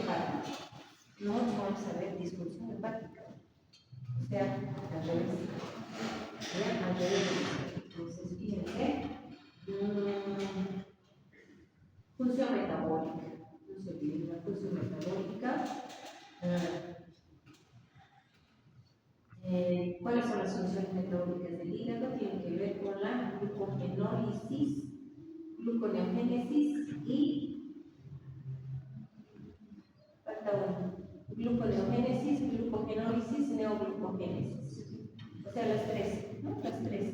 hepática, no vamos a ver disfunción hepática. O sea, al revés. ¿Ya? Al revés. Entonces, fíjense. Función metabólica. No se olviden la función metabólica. ¿Cuáles son las funciones metabólicas del hígado? Tienen que ver con la glucogenólisis, gluconeogénesis y falta uno. Gluconeogénesis, glucogenólisis, neoglucogénesis. O sea, las tres, ¿no? Las tres.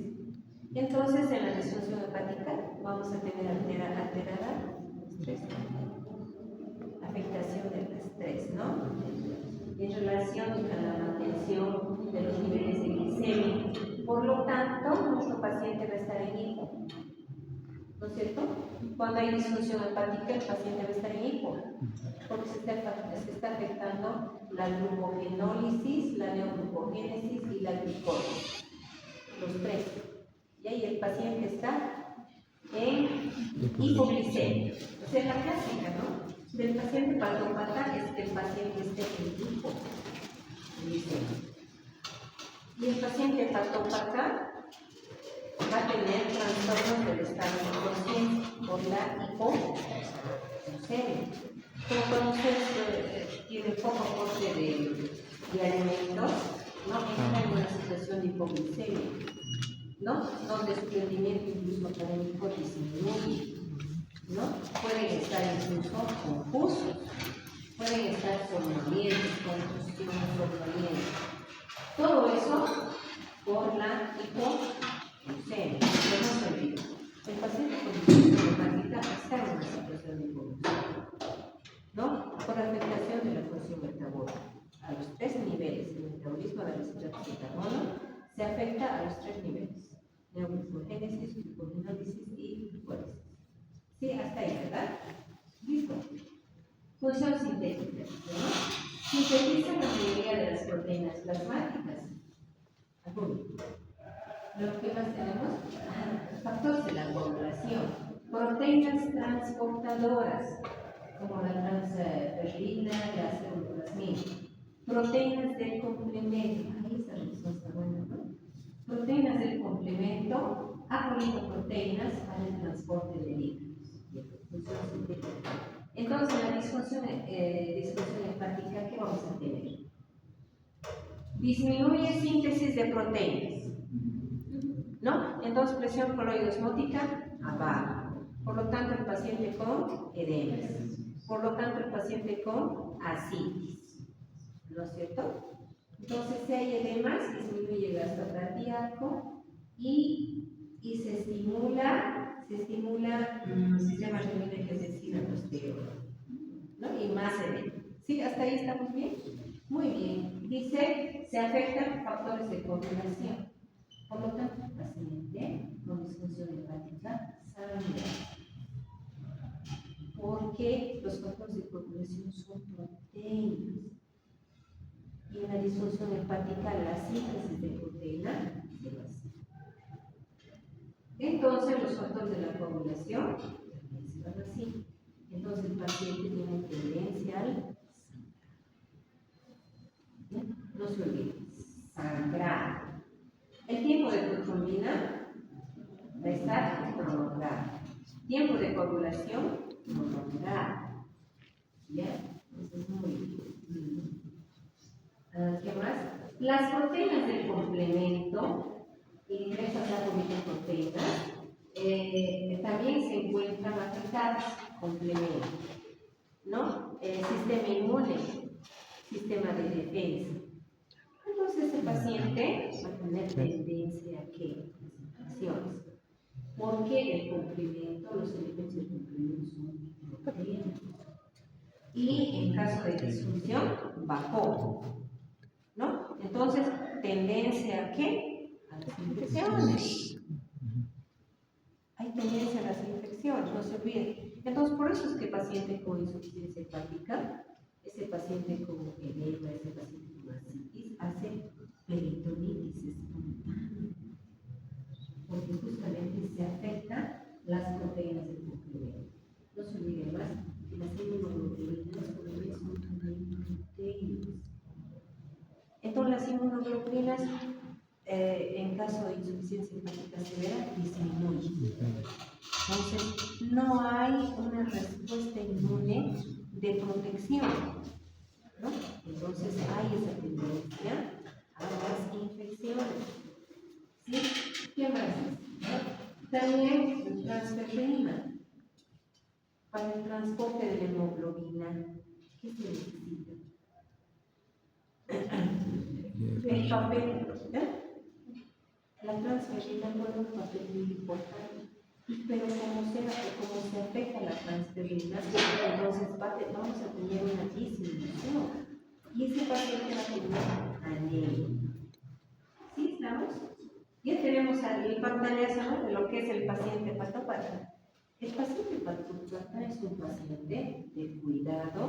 Entonces, en la disfunción hepática vamos a tener alterada las tres, afectación de las tres, ¿no? En relación con la mantención de los niveles de glicemia. Por lo tanto, nuestro paciente va a estar en hipo, ¿no es cierto? Cuando hay disfunción hepática, el paciente va a estar en hipo, porque se está afectando la glucogenólisis, la neoglucogénesis y la glucosis, los tres. Y ahí el paciente está en hipoglicemia. O sea, la clásica, ¿no? Del paciente patópata es que el paciente esté en hipoglicemia. Y el paciente patópata va a tener trastornos del estado de conciencia por la hipoglicemia. Como cuando usted tiene poco aporte de alimentos, ¿no? Entra en una situación de hipoglicemia, ¿no? Donde su rendimiento incluso académico disminuye, ¿no? Pueden estar incluso confusos, pueden estar somnolientos, confusiones, somnolientos. Todo eso por la hipoglucemia. No se olvide. El paciente con disfunción hepática está en una situación de hipoglucemia, ¿no? Por afectación de la función metabólica. A los tres niveles, el metabolismo de los hidratos de carbono se afecta a los tres niveles: neoglucogénesis, glucogenólisis y glucólisis. Sí, hasta ahí, ¿verdad? Listo. Función sintética, ¿no? Sintetiza la mayoría de las proteínas plasmáticas. Lo que más tenemos, factores de la coagulación, proteínas transportadoras, como la transferrina, la ceruloplasmina, proteínas del complemento, ahí esa respuesta está buena, ¿no? Proteínas del complemento, apolipoproteínas para el transporte de lípidos. Función sintética. Entonces, la disfunción hepática, ¿qué vamos a tener? Disminuye síntesis de proteínas, ¿no? Entonces, presión coloidosmótica abajo. Por lo tanto, el paciente con edemas. Por lo tanto, el paciente con ascitis, ¿no es cierto? Entonces, si hay edemas, disminuye el gasto cardíaco y se estimula el sistema renina que asesina los teoros, ¿no? Y más edema. ¿Sí? ¿Hasta ahí estamos bien? Muy bien. Dice, se afectan factores de coagulación. Por lo tanto, el paciente con disfunción hepática sangra, porque los factores de coagulación son proteínas. Y en la disfunción hepática, la síntesis de proteína se va a hacer. Entonces, los factores de la coagulación se van así. Entonces, el paciente tiene tendencia al sangrado. No se olvide, sangrado. El tiempo de trombina va a estar prolongado. Tiempo de coagulación prolongado. ¿Ya? Eso es muy bien. ¿Qué más? Las proteínas del complemento, ingresas a proteínas, también se encuentran afectadas, complemento, ¿no? Sistema inmune, sistema de defensa. Entonces, el paciente va a tener tendencia a que las infecciones, porque el complemento, los elementos del complemento son proteínas. Y en caso de disfunción, bajó, ¿no? Entonces, tendencia a qué? A las infecciones. Hay tendencia a las infecciones, no se olviden. Entonces, por eso es que el paciente con insuficiencia hepática, ese paciente con edema, ese paciente con ascitis, hace peritonitis espontánea, porque justamente se afectan las proteínas del complemento. No se olviden más que las inmunoglobulinas son infección, ¿no? Entonces hay esa tendencia a las infecciones. ¿Sí? ¿Qué más? También transferrina. Para el transporte de la hemoglobina, ¿qué se necesita? El papel, la transferrina juega un papel muy importante, pero como se afecta la transferrina, entonces vamos a tener una disminución y ese paciente va a tener anemia. ¿Sí estamos? Ya tenemos el pantallazo de lo que es el paciente patópata. El paciente patópata es un paciente de cuidado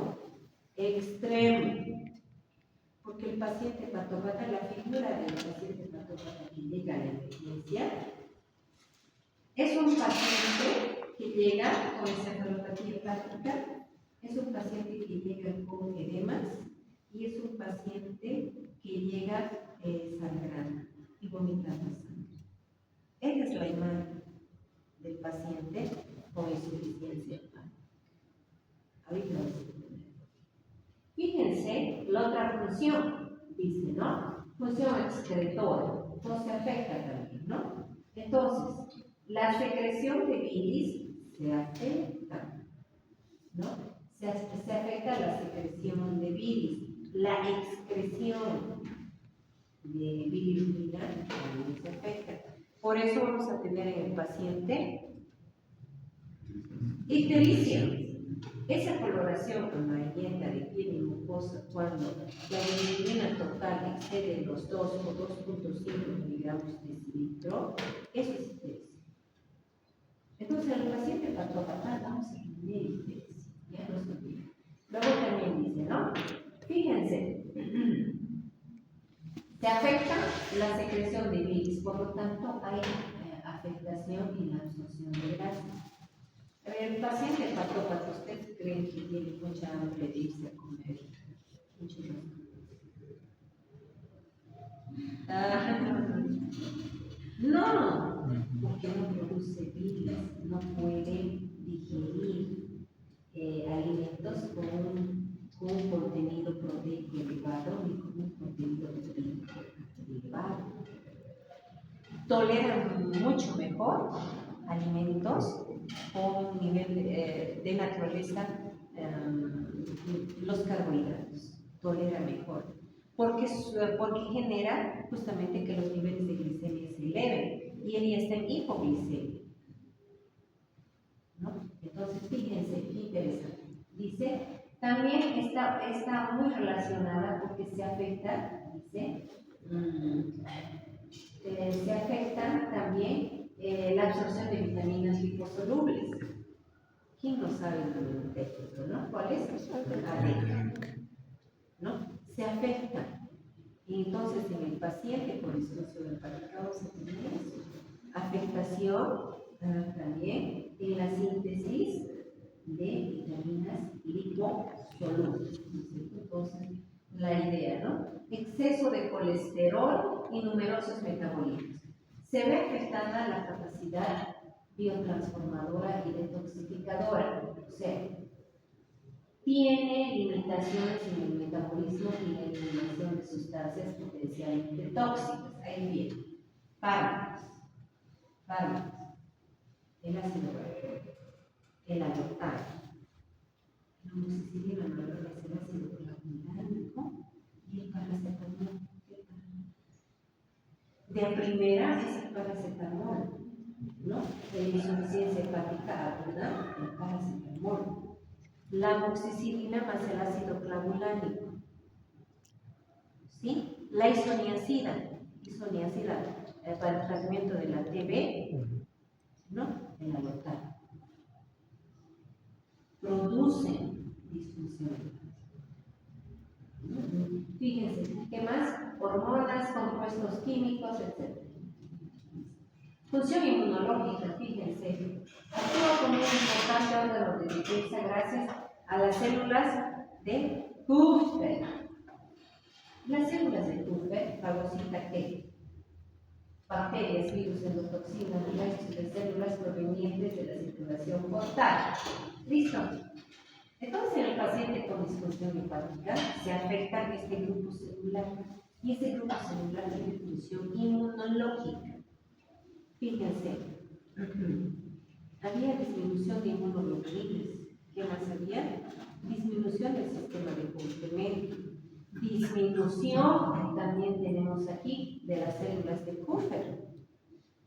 extremo. Porque el paciente patópata, la figura del paciente patópata que llega a la emergencia, es un paciente que llega con encefalopatía hepática, es un paciente que llega con edemas y es un paciente que llega sangrando y vomitando sangre. Esa es la imagen del paciente con insuficiencia hepática. Ahorita vamos a ver. Fíjense la otra función, dice, ¿no? Función excretora, no se afecta también, ¿no? Entonces, la secreción de bilis se afecta, ¿no? Se afecta la secreción de bilis, la excreción de bilirrubina también se afecta. Por eso vamos a tener en el paciente ictericia. Esa coloración amarillenta de piel y mucosa cuando la bilirrubina total excede los 2 o 2.5 miligramos decilitro, eso es ictericia. Entonces, al paciente patópata vamos a tener ictericia. Ya lo sabía. Luego también dice, ¿no? Fíjense, se afecta la secreción de bilis, por lo tanto hay afectación en la absorción de grasa. El paciente patópata, ¿ustedes creen que tiene mucha hambre de irse a comer mucho no, porque no produce bilis, no puede digerir alimentos con un contenido proteico elevado ni con un contenido proteico elevado. Tolera mucho mejor alimentos con un nivel de naturaleza, los carbohidratos, tolera mejor, porque genera justamente que los niveles de glicemia se eleven y él ya está en hipoglicemia, ¿no? Entonces, fíjense, qué interesante. Dice, también está muy relacionada porque se afecta, dice, se afecta también la absorción de vitaminas liposolubles. ¿Quién no sabe el texto, no? ¿Cuál es? ¿No? Se afecta. Y entonces en el paciente con disfunción hepática vamos a tener eso. Afectación también en la síntesis de vitaminas liposolubles. Entonces, la idea, ¿no? Exceso de colesterol y numerosos metabolitos. Se ve afectada la capacidad biotransformadora y detoxificadora, o sea, tiene limitaciones en el metabolismo y la eliminación de sustancias potencialmente tóxicas. Ahí viene. Fármacos, el ácido valproico, el alotano, la amoxicilina malona es el ácido clavulânico y el paracetamol. De primera es el paracetamol, ¿no? De insuficiencia hepática aguda, el paracetamol. La amoxicilina más el ácido clavulánico, ¿sí? La isoniazida para el tratamiento de la TB, ¿no? El alotano. Producen disfunción. Fíjense, ¿qué más? Hormonas, compuestos químicos, etc. Función inmunológica, fíjense, actúa como un importante órgano de defensa gracias a las células de Kupffer. Las células de Kupffer fagocitan ¿qué? Bacterias, virus, endotoxinas, restos de células provenientes de la circulación portal. ¿Listo? Entonces, en el paciente con disfunción hepática se afecta este grupo celular y ese grupo celular tiene función inmunológica. Fíjense, había disminución de inmunoglobulinas. ¿Qué más había? Disminución del sistema de complemento. Disminución, también tenemos aquí, de las células de Kupffer.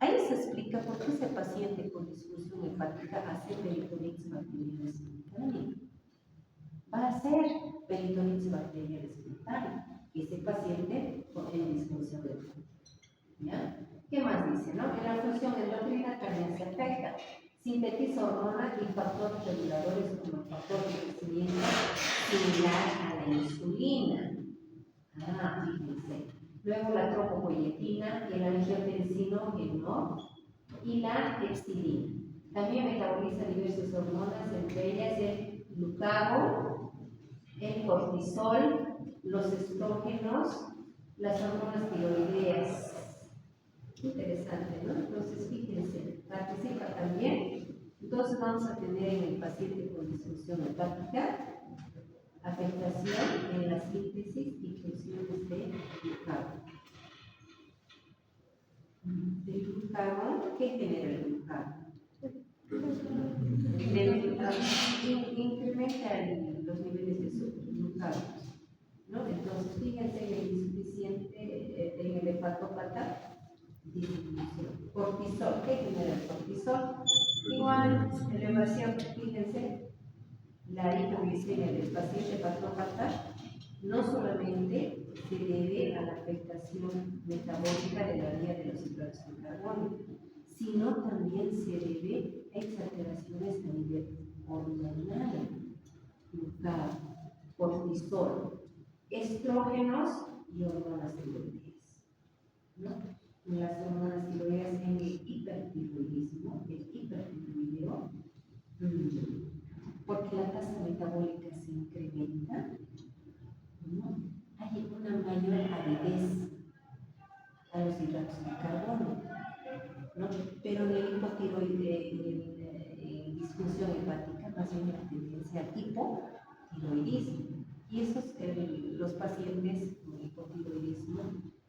Ahí se explica por qué ese paciente con disfunción hepática hace peritonitis bacteriana espontánea. Va a hacer peritonitis bacteriana espontánea ese paciente con disfunción hepática. ¿Ya? ¿Qué más dice? ¿No? En la función endocrina también se afecta. Sintetiza hormonas y factores reguladores como el factor de crecimiento similar a la insulina. Fíjense. Luego la tropopoyetina, el angiotensinógeno y la hepcidina. También metaboliza diversas hormonas, entre ellas el glucagón, el cortisol, los estrógenos, las hormonas tiroideas. Interesante, ¿no? Entonces, fíjense, participa también. Entonces, vamos a tener en el paciente con disfunción hepática afectación en la síntesis y funciones de glucagón. ¿El glucagón? ¿Qué genera el glucagón? Incrementa los niveles de glucagón, ¿no? Entonces, fíjense en el insuficiente, en el hepatopata, disminución. Cortisol, ¿qué genera el cortisol? Igual, elevación, fíjense, la hipoglicemia del paciente hepatopata no solamente se debe a la afectación metabólica de la vía de los hidratos de carbono, sino también se debe a exalteraciones a nivel hormonal, glucagón, cortisol, estrógenos y hormonas tiroideas, ¿no? Las hormonas tiroideas en el hipertiroidismo, el hipertiroideo, porque la tasa metabólica se incrementa, ¿no? Hay una mayor avidez a los hidratos de carbono, ¿no? Pero en el hipotiroidismo, en disfunción hepática, más bien la tendencia al hipotiroidismo. Y esos, los pacientes con hipotiroidismo,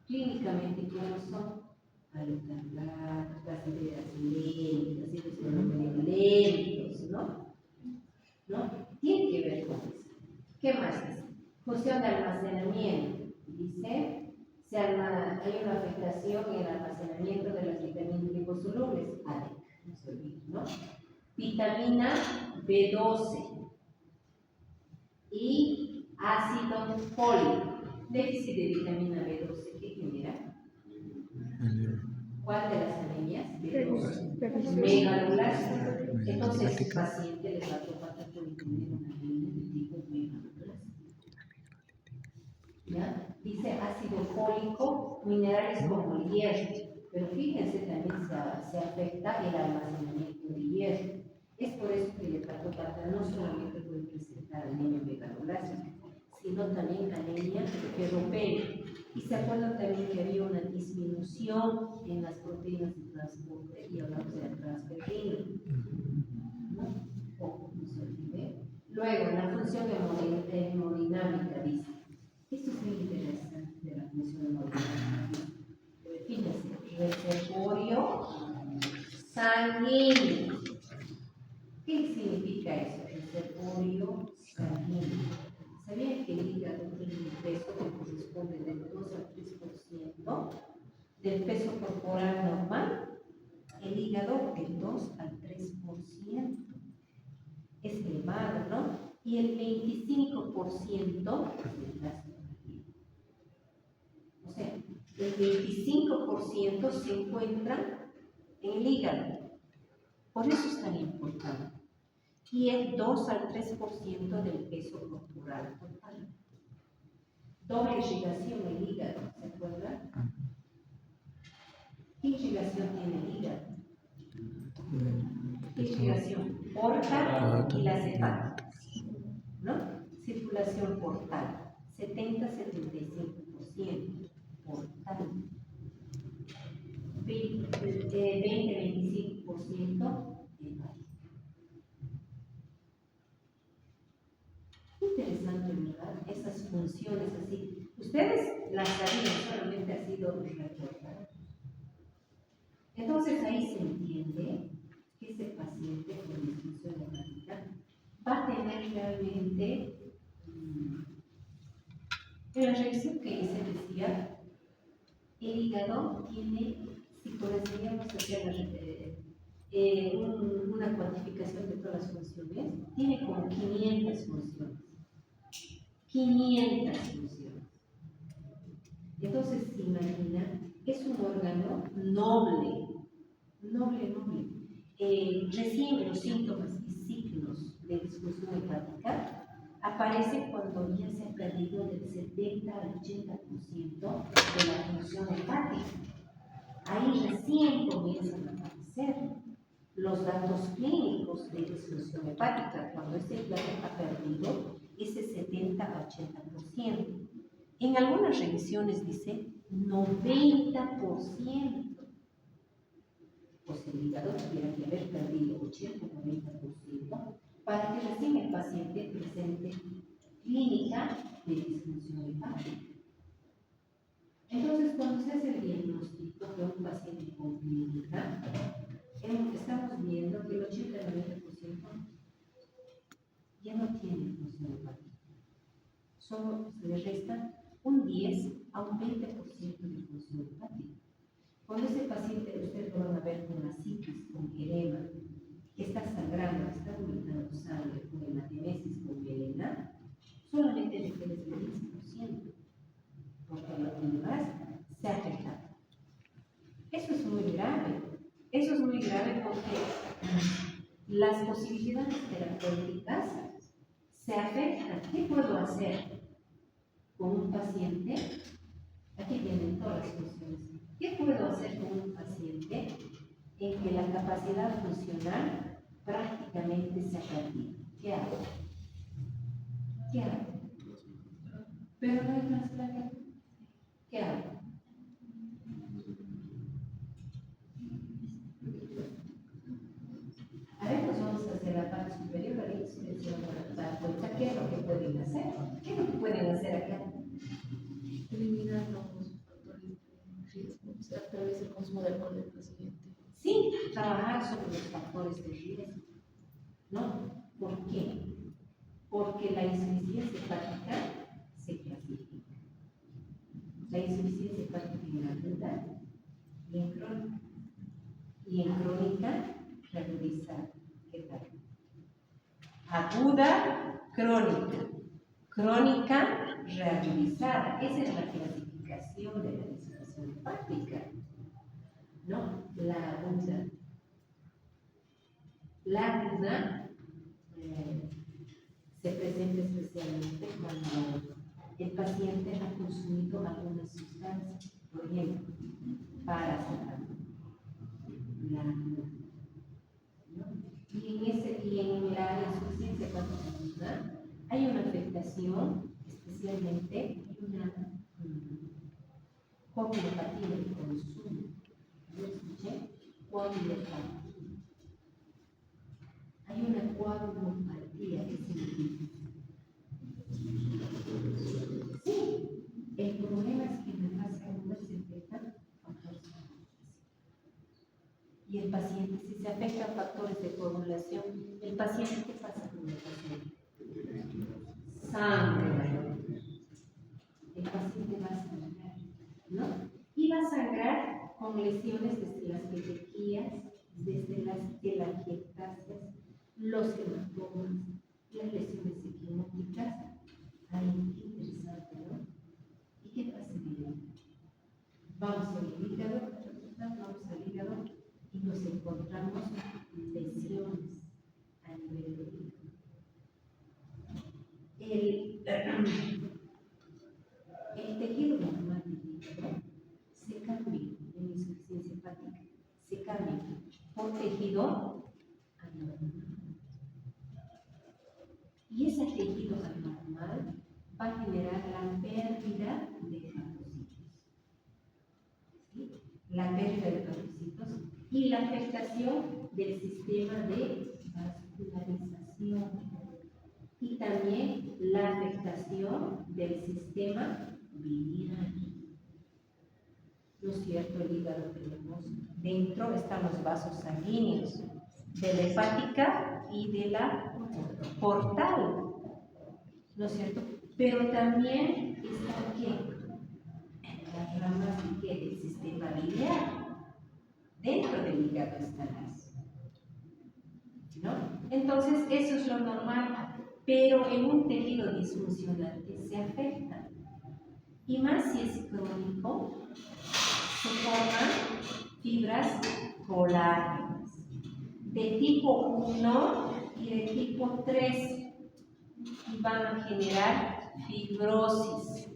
clínicamente, ¿cómo son? Alocargados, las ideas lentas, y los fenómenos lentos, ¿no? Tiene que ver con eso. ¿Qué más dice? Función de almacenamiento. Dice, hay una afectación en el almacenamiento de las vitaminas liposolubles, ADEC, no se olvide, ¿no? Vitamina B12 y ácido fólico. Déficit de vitamina B12, ¿qué genera? ¿Cuál de las anemias? B12. Megaloblastia. Entonces, el paciente le va a tomar puede tener una anemia de tipo megaloblastia. ¿Ya? Dice ácido fólico, minerales como el hierro. Pero fíjense, también se afecta el almacenamiento de hierro. Es por eso que el hepatopata no solamente puede presentar anemia megaloblastia, sino también anemia ferropénica. Y se acuerdan también que había una disminución en las proteínas de transporte y hablamos de la transferrina, ¿no? No se olvide. Luego, la función hemodinámica dice, esto es muy interesante de la función hemodinámica. Fíjense, reservorio sanguíneo. ¿Qué significa eso? Reservorio sanguíneo. ¿Sabían que el hígado tiene un peso que corresponde del 2 al 3% del peso corporal normal? El hígado del 2 al 3%. Es elevado, ¿no? Y el 25% del gasto cardíaco. O sea, el 25% se encuentra en el hígado. Por eso es tan importante. Y el 2 al 3% del peso corporal total. Doble irrigación el hígado, ¿se acuerdan? ¿Qué irrigación tiene el hígado? ¿Qué irrigación? Portal y las hepatas, ¿no? Circulación portal, 70-75%. Portal. 20-25% hepatas. esas funciones así. Ustedes las sabían, solamente ha sido recordar. Entonces ahí se entiende que ese paciente con disfunción hepática va a tener realmente, en la revisión que hice decía, el hígado tiene, si podríamos hacer una cuantificación de todas las funciones, tiene como 500 funciones. 500 funciones. Entonces, se imagina, es un órgano noble. Recién los síntomas y signos de disfunción hepática aparecen cuando ya se ha perdido del 70 al 80% de la función hepática. Ahí recién comienzan a aparecer los datos clínicos de disfunción hepática, cuando ese órgano ha perdido ese 70 a 80%. En algunas revisiones dice 90%. Pues el hígado tuviera que haber perdido 80-90% para que recién el paciente presente clínica de disfunción hepática. Entonces, cuando se hace el diagnóstico de un paciente con clínica, estamos viendo que el 80-90% ya no tiene disfunción hepática. Solo se le resta un 10 a un 20% de disfunción hepática. Cuando ese paciente, ustedes lo van a ver con asitis, con edema, que está sangrando, está vomitando sangre, con hematemesis, con melena, solamente requiere el 10%, porque lo demás se ha afectado. Eso es muy grave. Eso es muy grave porque las posibilidades terapéuticas se afectan. ¿Qué puedo hacer con un paciente? Aquí vienen todas las funciones. ¿Qué puedo hacer con un paciente en que la capacidad funcional prácticamente se ha perdido? ¿Qué hago? ¿Qué hago? Pero no hay trasplante. ¿Qué hago? A ver, pues vamos a hacer la parte superior de la inspección para dar cuenta qué es lo que pueden hacer. ¿Qué es lo que pueden hacer acá? Eliminar los factores de riesgo, o sea, a través del consumo de alcohol del paciente. Sí, trabajar sobre los factores de riesgo. ¿No? ¿Por qué? Porque la insuficiencia hepática se clasifica. La insuficiencia hepática en aguda y en crónica. Y en crónica, reagudizada. ¿Qué tal? Aguda, crónica. Crónica, reagudizada. Esa es la clasificación de la insuficiencia hepática. ¿No? La aguda. La aguda se presenta especialmente cuando el paciente ha consumido alguna sustancia, por ejemplo, paracetamol, la aguda. ¿No? Y en la insuficiencia hepática hay una afectación, especialmente hay una coagulopatía del consumo. ¿Lo escuché? Coagulopatía. Hay una coagulopatía que significa. Sí, el problema es que en la fase aguda se afectan factores de coagulación. Y el paciente, si se afectan factores de coagulación, ¿el paciente qué pasa con el paciente? Sangra. El paciente va a sangrar, ¿no? Y va a sangrar con lesiones desde las petequías, desde las telangiectasias, los hematomas, las lesiones equimóticas. Ay, qué interesante, ¿no? ¿Y qué pasa en el hígado? Vamos al hígado, y nos encontramos lesiones a nivel del hígado. El tejido normal del hígado se cambia en insuficiencia hepática, se cambia por tejido anormal. Y ese tejido anormal va a generar la pérdida de hepatocitos. ¿Sí? La pérdida de hepatocitos y la afectación del sistema de vascularización. y también la afectación del sistema biliar. ¿No es cierto? El hígado tenemos dentro, están los vasos sanguíneos de la hepática y de la portal, ¿no es cierto? Pero también está ¿qué? En las ramas ¿de qué? Del sistema biliar. Dentro del hígado están las, ¿no? Entonces, eso es lo normal, pero en un tejido disfuncionante se afecta. Y más si es crónico, se forman fibras colágenas de tipo 1 y de tipo 3 y van a generar fibrosis.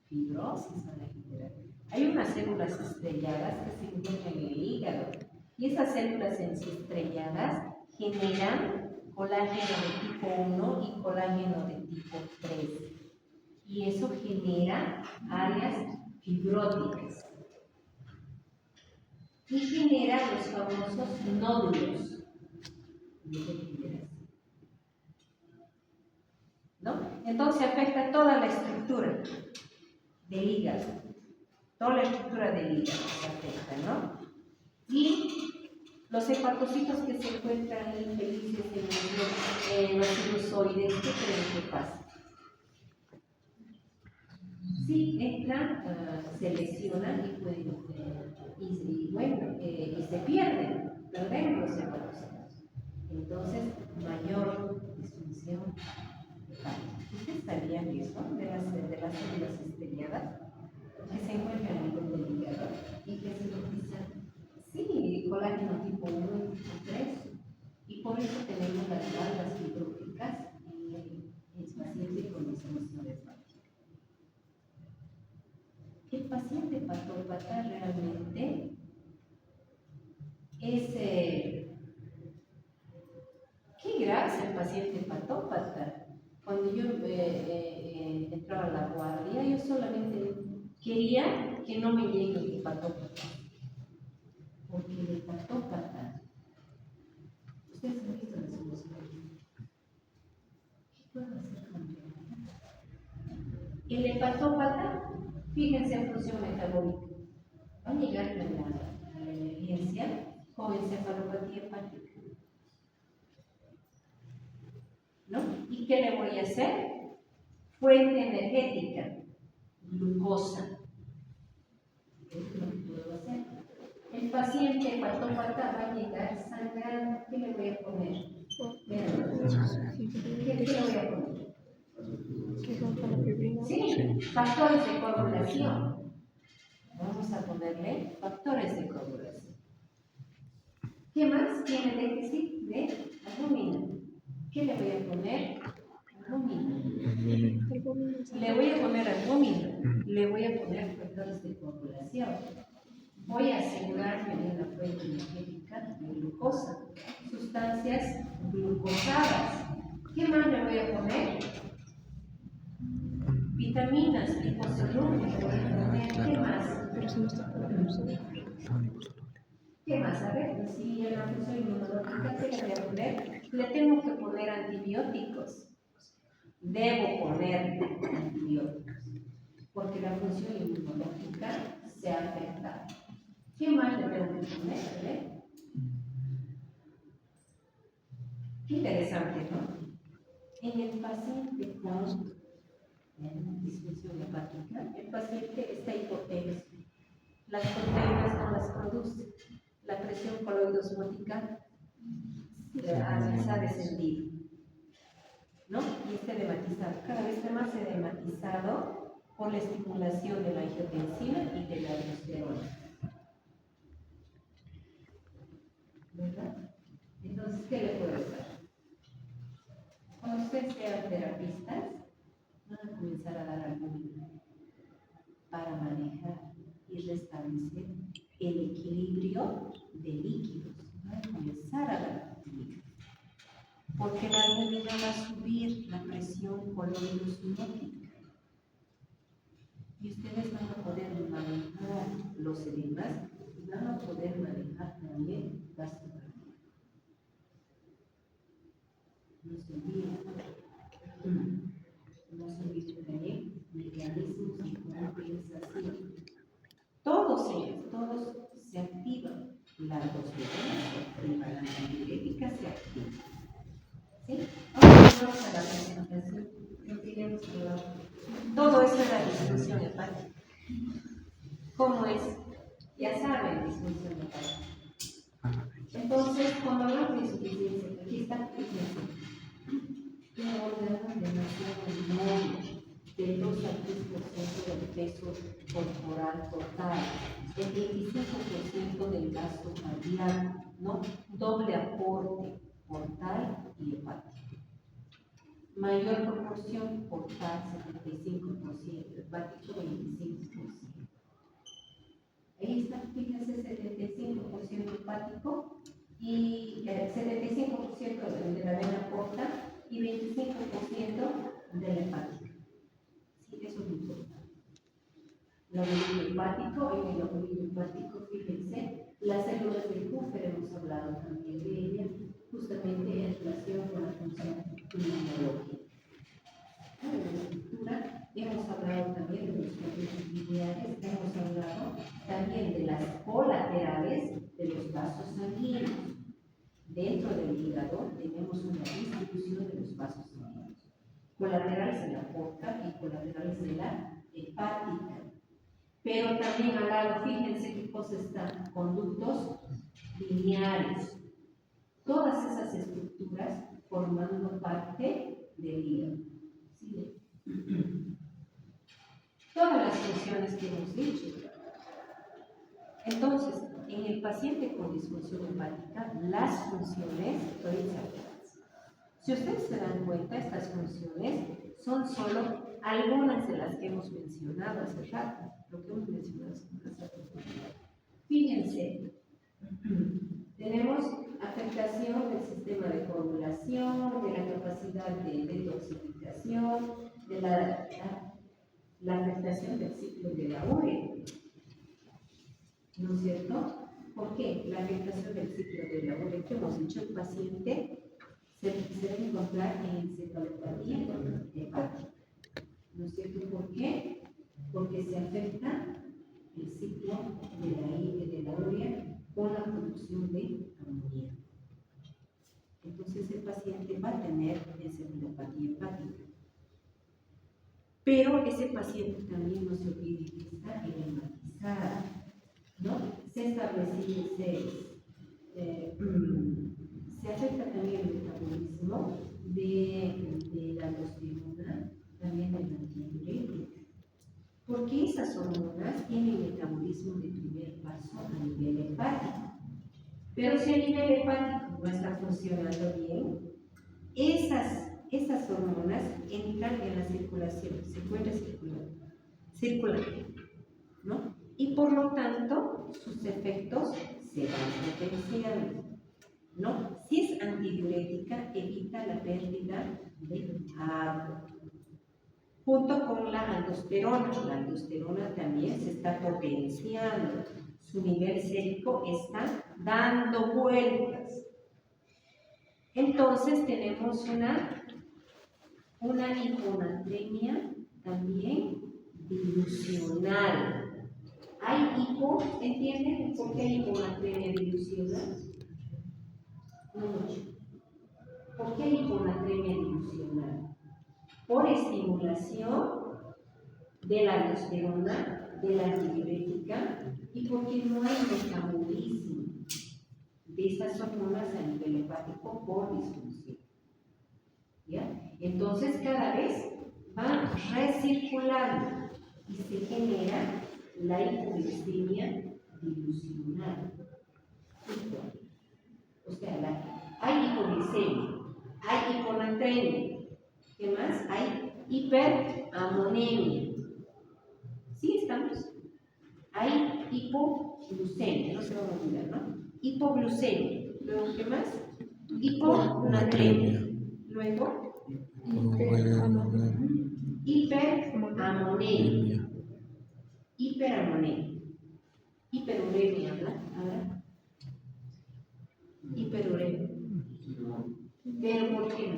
Fibrosis van a generar. Hay unas células estrelladas que se encuentran en el hígado y esas células estrelladas generan colágeno de tipo 1 y colágeno de tipo 3 y eso genera áreas fibróticas y genera los famosos nódulos. ¿No? Entonces afecta toda la estructura del hígado, toda la estructura del hígado se afecta, ¿no? Y los hepatocitos que se encuentran infelices en los sinusoides, ¿qué creen que pasa? Sí, entran, se lesionan y pueden, y se pierden, perdemos los hepatocitos. Entonces, mayor disfunción hepática. ¿Ustedes sabían eso de las células estrelladas que se encuentran en el nivel del hígado y que se utilizan? Sí, colágeno tipo 1 y tipo 3. Y por eso tenemos las valvas fibróticas en pacientes con disfunción hepática. El paciente patópata realmente es... qué grave es el paciente patópata. Cuando yo entraba a la guardia, yo solamente quería que no me llegue el patópata. Porque el patópata, ustedes han visto la solución. ¿Qué puedo hacer con él? El hepatópata, fíjense en función metabólica, va a llegar a la emergencia con encefalopatía hepática. ¿No? ¿Y qué le voy a hacer? Fuente energética, glucosa. Eso es lo que puedo hacer. El paciente patópata va a llegar sangrando. ¿Qué le voy a poner? ¿Qué le voy a poner? Sí, factores de coagulación. Vamos a ponerle factores de coagulación. ¿Qué más? Tiene déficit de albúmina. ¿Qué le voy a poner? Albúmina. Le voy a poner albúmina. Le voy a poner factores de coagulación. Voy a asegurarme de una fuente energética de glucosa, sustancias glucosadas. ¿Qué más le voy a poner? Vitaminas, liposolubles. ¿Qué más? ¿Qué más? A ver, si en la función inmunológica, ¿qué le voy a poner? Le tengo que poner antibióticos. Debo poner antibióticos, porque la función inmunológica se ha afectado. ¿Qué más le tengo que poner? Qué interesante, ¿no? En el paciente con disfunción hepática, el paciente está hipotenso. Las proteínas no las produce. La presión coloidosmótica se ha descendido, ¿no? Y está edematizado. Cada vez está más edematizado por la estimulación de la angiotensina y de la aldosterona. ¿Verdad? Entonces, ¿qué le puedo hacer? Cuando ustedes sean terapistas, van a comenzar a dar albúmina para manejar y restablecer el equilibrio de líquidos. Van a comenzar a dar líquidos. Porque la albúmina va a subir la presión coloidosmótica. Y ustedes van a poder manejar los edemas y van a poder manejar también gasto cardíaco. no se olvide. No se olvide también mecanismos de compensación. Todos ellos, todos se activan. La aldosterona se activa, la antidiurética se activa. ¿Sí? Ahora vamos a la presentación. No queríamos hablar. Todo eso es la disfunción hepática. ¿Cómo es? Ya saben, disfunción hepática. Entonces, cuando hablamos de insuficiencia, aquí está, fíjense, un órgano demasiado inmóvil, del 2 al 3% del peso corporal total, el 25% del gasto cardíaco, ¿no? Doble aporte portal y hepático. Mayor proporción portal 75%, hepático 25%. Ahí está, fíjense, 75% hepático y 75% de la vena porta y 25% del hepático. Sí, eso es importante. Lóbulo hepático, en el lóbulo hepático, fíjense, las células del Kupffer hemos hablado también de ellas, justamente en relación con la función inmunológica. En la estructura hemos hablado también de los procesos lineares, hemos hablado también de las colaterales de los vasos sanguíneos. Dentro del hígado tenemos una distribución de los vasos sanguíneos. Colaterales de la porta y colaterales de la hepática. Pero también al lado, fíjense qué cosas están, conductos lineares. Todas esas estructuras formando parte del hígado. ¿Sí? Todas las funciones que hemos dicho. Entonces, en el paciente con disfunción hepática, las funciones estoy sacadas. Si ustedes se dan cuenta, estas funciones son solo algunas de las que hemos mencionado hace rato, lo que hemos mencionado hace rato. Fíjense, tenemos afectación del sistema de coagulación, de la capacidad de detoxificación, de la afectación del ciclo de la urea. ¿No es cierto? ¿Por qué? La afectación del ciclo de la urea, que hemos dicho, el paciente se debe encontrar en encefalopatía hepática. ¿No es cierto? ¿Por qué? Porque se afecta el ciclo de la urea con la producción de amoníaco. Entonces el paciente va a tener encefalopatía hepática. Pero ese paciente también no se olvide que está edematizado, ¿no? Se establece se afecta también el metabolismo de la aldosterona, también de la antidiurética. Porque esas hormonas tienen metabolismo de primer paso a nivel hepático. Pero si a nivel hepático no está funcionando bien, esas hormonas entran en la circulación, se encuentran circulando, ¿no? Y por lo tanto, sus efectos se van potenciando, ¿no? Si es antidiurética, evita la pérdida de agua. Junto con la aldosterona también se está potenciando, su nivel sérico está dando vueltas. Entonces tenemos una hiponatremia también dilucional. Hay ¿entienden por qué hay hiponatremia dilucional? No mucho. ¿Por qué hay hiponatremia dilucional? Por estimulación de la aldosterona, de la antidiurética y porque no hay metabolismo de estas hormonas a nivel hepático por disfunción. ¿Ya? Entonces cada vez van recirculando y se genera la hipoglucemia dilucional. O sea, hay hipoglucemia, hay hiponatremia. ¿Qué más? Hay hiperamonemia. ¿Sí estamos? Hay hipoglucemia, no se van a olvidar, ¿no? Hipoglucemia. Luego, ¿qué más? Hiponatremia. Luego, hiperamonemia. Hiperamonemia. Hiperuremia, ¿verdad? Ahora. Hiperuremia. ¿Pero por qué no?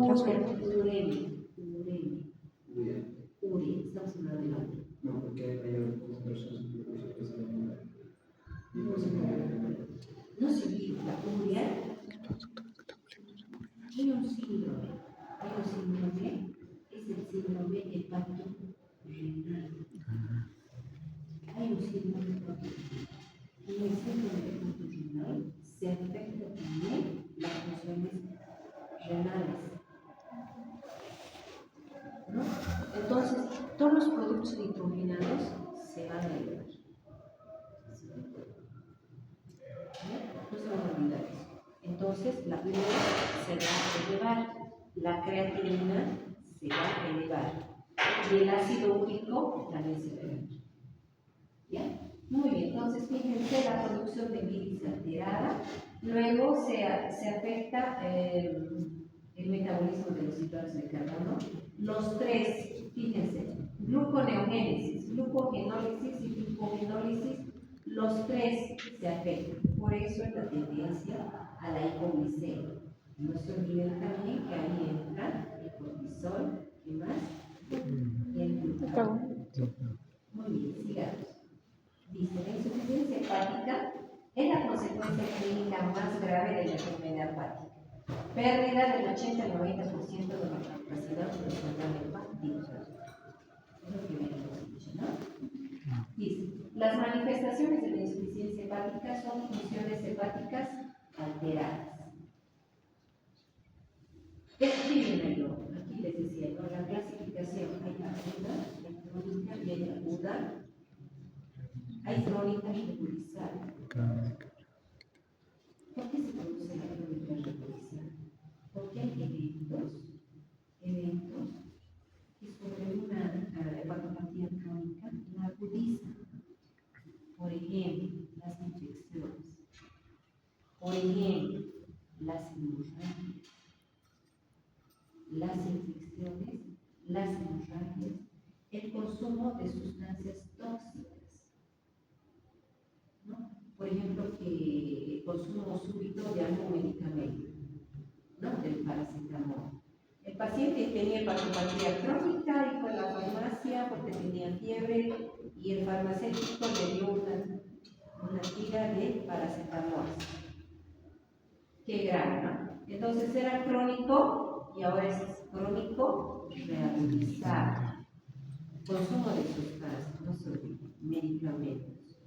otras Uria, estamos hablando de la uria. No, porque hay algunas personas que se llaman No se olvide, la uria tiene un síndrome. Hay un síndrome, es el síndrome hepatorenal. Hay un síndrome hepatorenal. En el síndrome hepatorenal se afecta también las funciones renales. ¿No? Entonces, todos los productos nitrogenados se van a elevar. No se van a olvidar eso. Entonces, la urea se va a elevar, la creatinina se va a elevar y el ácido úrico también se va a elevar. ¿Ya? Muy bien, entonces fíjense la producción de bilis alterada, luego se afecta el metabolismo de los hidratos de carbono. Los tres, fíjense, gluconeogénesis, glucogenólisis y glucogenólisis, los tres se afectan. Por eso es la tendencia a la hipoglicemia. No se olviden también que ahí entra el cortisol, ¿qué más? Y el glutagón. Muy bien, sigamos. Dice, la insuficiencia hepática es la consecuencia clínica más grave de la enfermedad hepática. Pérdida del 80 al 90% de la capacidad funcional hepática. Es lo que habíamos dicho, ¿no? Dice, las manifestaciones de la insuficiencia hepática son funciones hepáticas alteradas. Escríbenlo. Aquí les decía, ¿no? La clasificación hay aguda, hay crónica y hay aguda. Hay crónica regulizada. ¿Por qué se produce la crónica regulizada? Porque hay eventos que sobre una hepatopatía crónica la agudizan. Por ejemplo, las infecciones. Por ejemplo, las hemorragias. Las infecciones, las hemorragias, el consumo de sustancias tóxicas. ¿No? Por ejemplo, que el consumo súbito de algún medicamento, ¿no? Del paracetamol. El paciente tenía hepatopatía crónica y fue a la farmacia porque tenía fiebre y el farmacéutico le dio una tira de paracetamol. Qué grave, ¿no? Entonces era crónico y ahora es crónico reagudizado. Consumo de sustancias, no solo medicamentos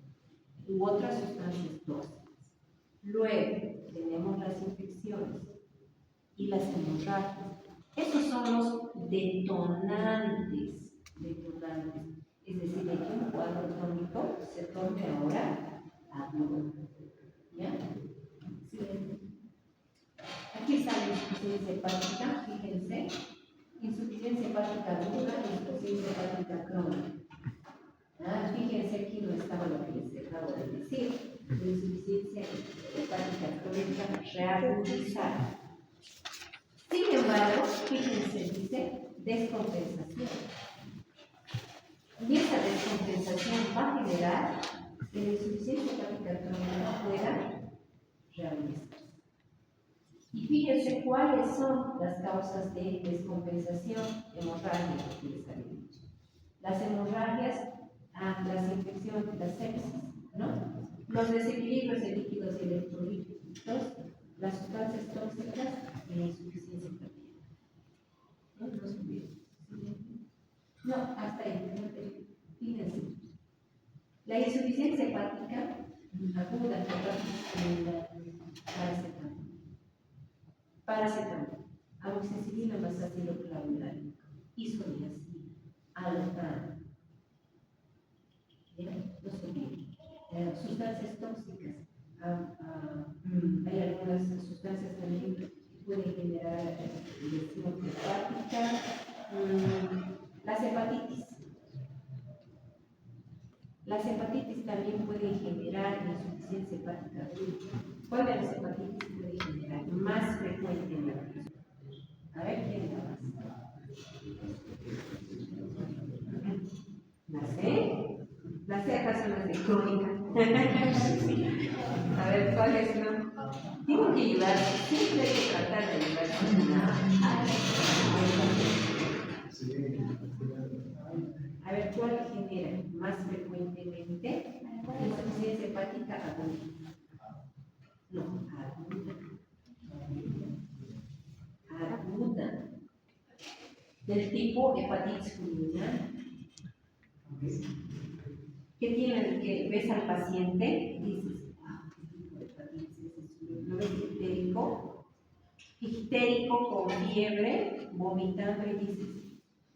u otras sustancias tóxicas. Luego tenemos las infecciones y las hemorragias. Esos son los detonantes. Es decir, de que un cuadro crónico se torne ahora agudo. ¿Ya? ¿Sí? Aquí está la insuficiencia hepática, fíjense. Insuficiencia hepática aguda y insuficiencia hepática crónica. Fíjense, aquí no estaba lo que les acabo de decir. La insuficiencia hepática crónica reagudizada. Sin embargo, fíjense, dice descompensación. Y esa descompensación va a generar que la insuficiencia hepática crónica pueda realizarse. Y fíjense cuáles son las causas de descompensación hemorrágica que les había dicho. Las hemorragias, las infecciones, las sepsis, ¿no? Los desequilibrios de líquidos y electrolíticos, las sustancias tóxicas y la insuficiencia hepática. ¿No? No se olviden. No, hasta ahí. Fíjense. La insuficiencia hepática aguda que va paracetamol, amoxicilina más ácido clavulario, isoniazida, alotana. No se olviden. Sustancias tóxicas. Hay algunas sustancias también que pueden generar lesión hepática. Las hepatitis. Las hepatitis también pueden generar insuficiencia hepática aguda. ¿Cuál de las hepatitis puede generar más frecuente en la persona? A ver, ¿quién da más? ¿La C? Las C acá son las de crónica. A ver, ¿cuáles no? Tengo que ayudar, siempre hay que tratar de ayudar. A ver, ¿cuál genera más frecuentemente insuficiencia hepática aguda? No, aguda. Aguda. Del tipo hepatitis fulminante. ¿Qué tiene? Que ves al paciente y dices, wow, qué tipo de hepatitis es esto. Lo ves histérico, con fiebre, vomitando y dices,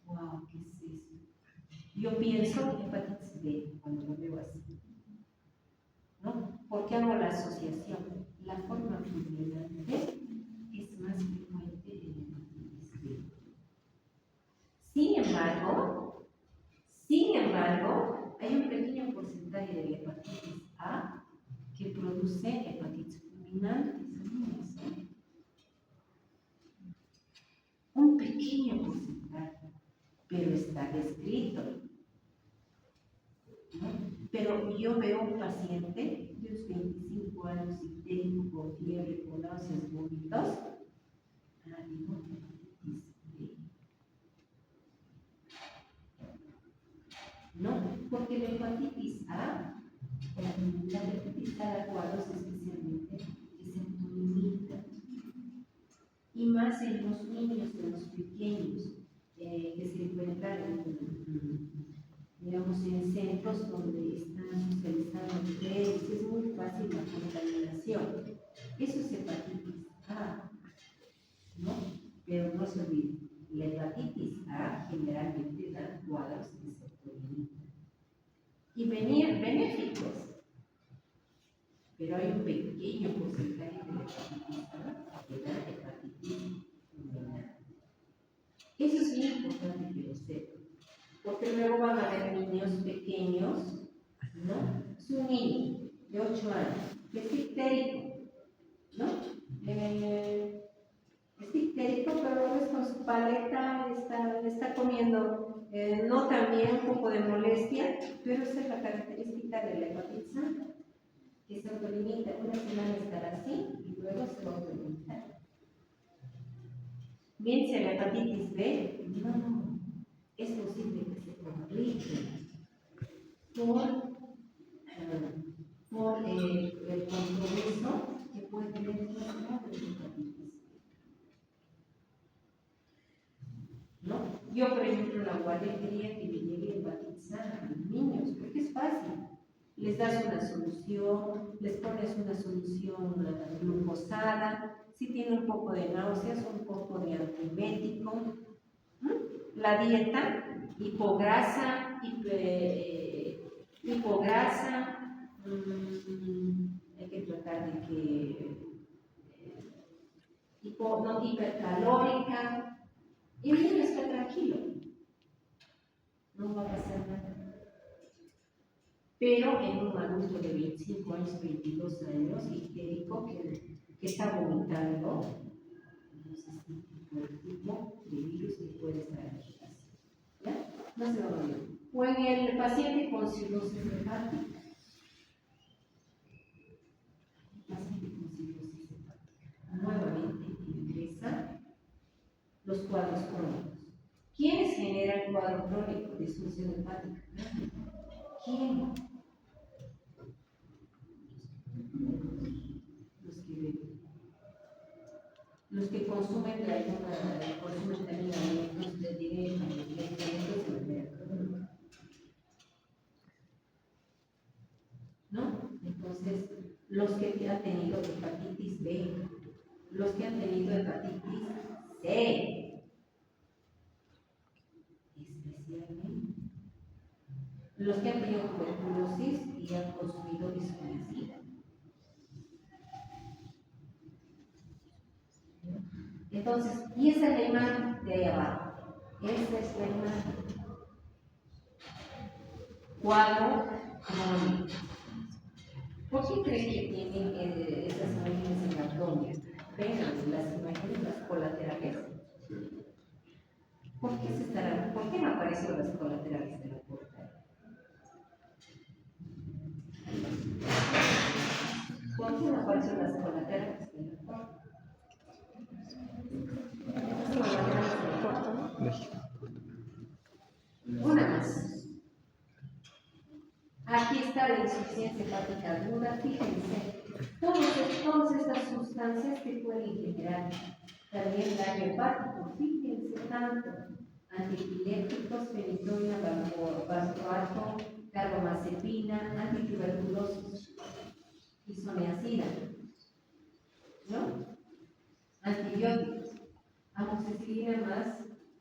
wow, ¿qué es eso? Yo pienso hepatitis B cuando lo veo así. ¿No? ¿Por qué hago la asociación? La forma fulminante es más frecuente en hepatitis B. Sin embargo, hay un pequeño porcentaje de la hepatitis A que produce hepatitis fulminante. Un pequeño porcentaje, pero está descrito. ¿No? Pero yo veo un paciente de unos 25 años, histérico, con fiebre, con náuseas, vómitos. Digo, hepatitis B. No, porque la hepatitis A, la hepatitis A de cuadros especialmente, es autoinmune. Y más en los niños, en los pequeños, que se encuentran digamos, en centros donde están socializando ustedes, es muy fácil la contaminación. Eso es hepatitis A, ¿no? Pero no se olvide, la hepatitis A generalmente da cuadros que se autolimitan. Y venían benéficos, pero hay un pequeño porcentaje de la hepatitis A que da hepatitis fulminante. Eso es bien importante que lo sepan, porque luego van a ver niños pequeños, ¿no? Es un niño de 8 años, que es histérico, ¿no? Es histérico, pero ves con su paleta, está comiendo, no también un poco de molestia, pero esa es la característica de la hepatitis A, que se autolimita, una semana estará así y luego se va a autolimitar. Bien, si la hepatitis B, no, es posible que se complique por el compromiso que puede tener el grado de hepatitis. ¿No? Yo, por ejemplo, en la guardia quería que me llegue hepatitis A los niños, porque es fácil. Les das una solución, les pones una solución glucosada, si tiene un poco de náuseas, un poco de antiemético. La dieta, hipograsa, hay que tratar de que no hipercalórica, y el niño está tranquilo, no va a pasar nada. Pero en un adulto de 25 años, 22 años, histérico, que está vomitando, entonces el tipo de virus que puede estar aquí. ¿Ya? No se va a olvidar. O en el paciente con cirrosis hepática. Paciente con cirrosis hepática. Nuevamente ingresa los cuadros crónicos. ¿Quiénes generan el cuadro crónico de disfunción hepática? ¿Quién? Los que beben. Los que consumen también alimentos de directo, medicamentos de manera crónica. ¿No? Entonces, los que han tenido hepatitis B, los que han tenido hepatitis C, especialmente, los que han tenido tuberculosis y han consumido disfuncida. Entonces, y esa es la imagen de ahí abajo. Esta es la imagen. Cuadro crónico. ¿Por qué creen que tienen esas imágenes en el abdomen? Vean las imágenes, las colaterales. ¿Por qué no aparecen las colaterales de la portada? colaterales del doctor. Estas son las maneras del corto, ¿no? Una más. Aquí está la insuficiencia hepática aguda. Fíjense, todas estas sustancias que pueden generar también daño hepático. Fíjense tanto antiepilépticos, fenitoína, valproato, carbamazepina, antituberculosis, isoniazida, ¿no? Antibióticos, amoxicilina más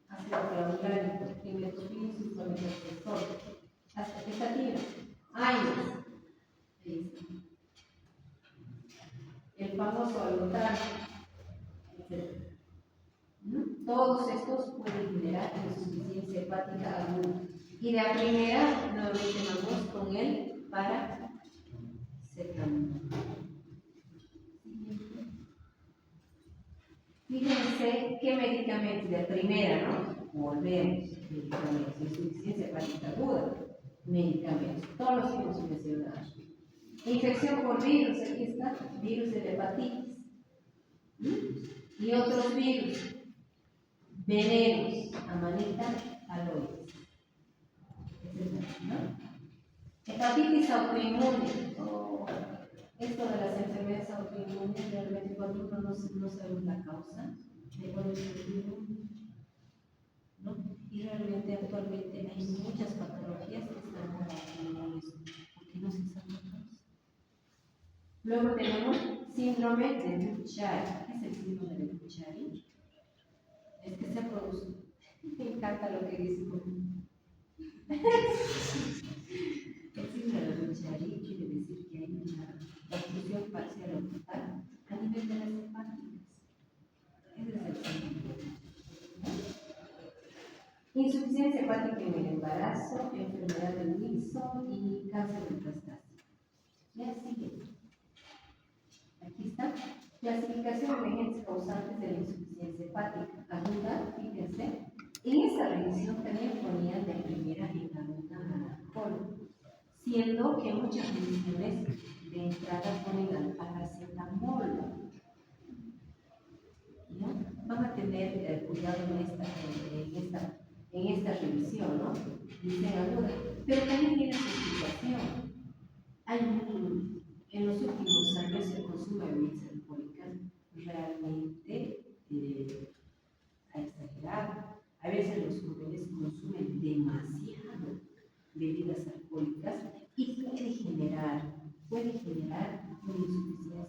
ácido clavulónico, trimetoprim, sulfamethoxazol, estatina, AINES, el famoso alotral, etc. Todos estos pueden generar insuficiencia hepática aguda. Y de la primera, nuevamente vamos con el paracetamol. Fíjense qué medicamentos de primera, ¿no? Volvemos, medicamentos, insuficiencia hepática aguda, medicamentos, todos los que hemos mencionado. Infección por virus, aquí está, virus de la hepatitis. Y otros virus, venenos, amanita, aloes, etc., ¿no? Hepatitis autoinmune. Esto de las enfermedades autoinmunes, realmente cuando uno no sabe la causa, de cuál es el virus, ¿no? Y realmente actualmente hay muchas patologías que están como autoinmunes, porque no se sabe la causa. Luego tenemos síndrome de Buchari. ¿Qué es el síndrome de Buchari? Es que se produce. Me encanta lo que dice. El síndrome de Buchari quiere decir que hay una obstrucción parcial o total a nivel de las hepáticas. Ese es el síndrome. Insuficiencia hepática en el embarazo, enfermedad de Wilson y cáncer metastásico. Ya sigue. Aquí está. Clasificación de agentes causantes de la insuficiencia hepática aguda. Fíjense. En esta revisión también ponían de primera en aguda alcohol, siendo que muchas revisiones de entrada ponen al paracetamol. ¿No? Van a tener cuidado en esta revisión, ¿no? Dicen aguda, pero también tiene su explicación. En los últimos años el consumo de bebidas alcohólicas realmente ha exagerado. A veces los jóvenes consumen demasiado bebidas alcohólicas y puede generar una insuficiencia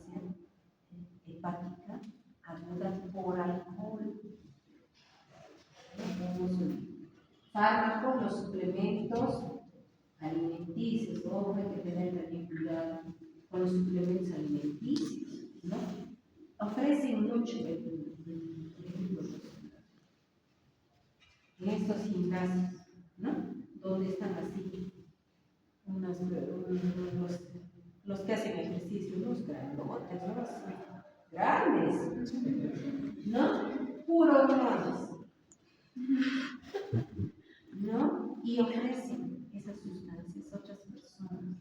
hepática aguda por alcohol. Fármacos, los suplementos alimenticios, ojo, hay que tener también cuidado con los suplementos alimenticios, ¿no? Ofrecen mucho en estos gimnasios, ¿no? Donde están así los que hacen ejercicio, los grandotes, los grandes, ¿no? Puro hormonas, ¿no? Y ofrecen esas sustancias a otras personas.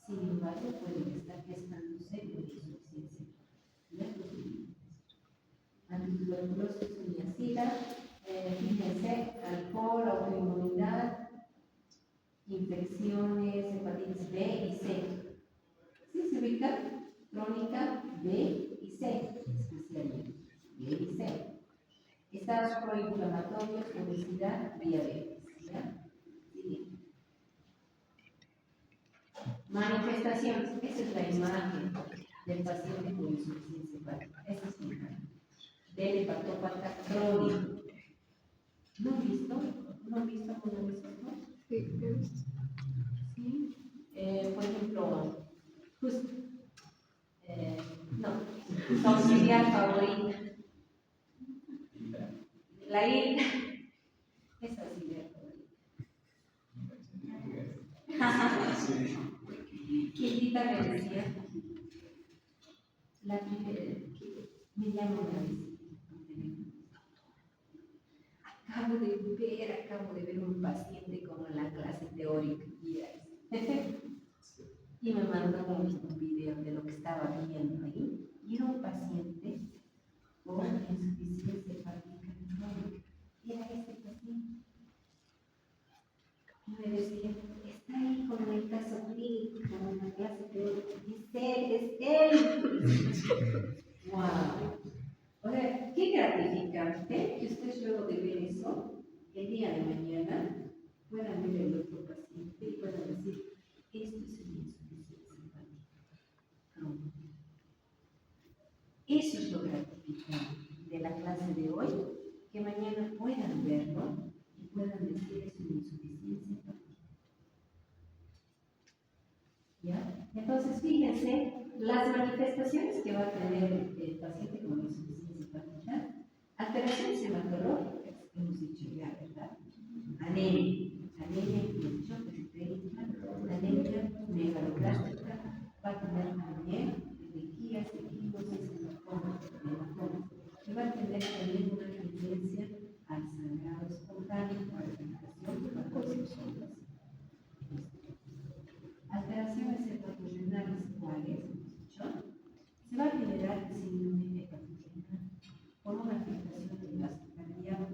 Sin embargo, pueden estar gestándose con insuficiencia. Antituberculosis, isoniazida, fíjense, alcohol, autoinmunidad, infecciones, hepatitis B y C. ¿Sí se ubica? Crónica B y C, especialmente. B y C. Estados proinflamatorios, obesidad, diabetes. ¿Ya? Siguiente. Manifestaciones. Esa es la imagen del paciente con insuficiencia hepática. Esa es la imagen del hepatópata crónico. ¿No han visto? ¿No han visto alguna vez esto? Sí, he visto. Sí. Por ejemplo, justo. No, su auxiliar favorita. La Hilda. Es auxiliar favorita. Quintita me decía, la primera, que me llama una visita. Acabo de ver un paciente como en la clase teórica. y me mandó un video de lo que estaba viendo ahí. Y era un paciente con insuficiencia hepática crónica. Y era este paciente. Y me decía, está ahí con el caso clínico, con la clase teórica. Dice, es él. ¡Wow! O sea, qué gratificante que ustedes luego de ver eso, el día de mañana, puedan ver el otro paciente y puedan decir, esto es una insuficiencia hepática crónica. Eso es lo gratificante de la clase de hoy, que mañana puedan verlo y puedan decir es una insuficiencia hepática. ¿Ya? Entonces, fíjense, las manifestaciones que va a tener el paciente con insuficiencia hepática, alteraciones hematológicas, hemos dicho ya, ¿verdad? Anemia, inflamación periférica, anemia megaloblástica, va a tener también energías, equimosis, hematomas, y va a tener también una tendencia al sangrado espontáneo, a la infiltración de macrocitomas. Alteraciones hepatorenales, ¿cuáles? Hemos dicho. Se va a generar síndrome hepatorenal por una afectación del gasto cardíaco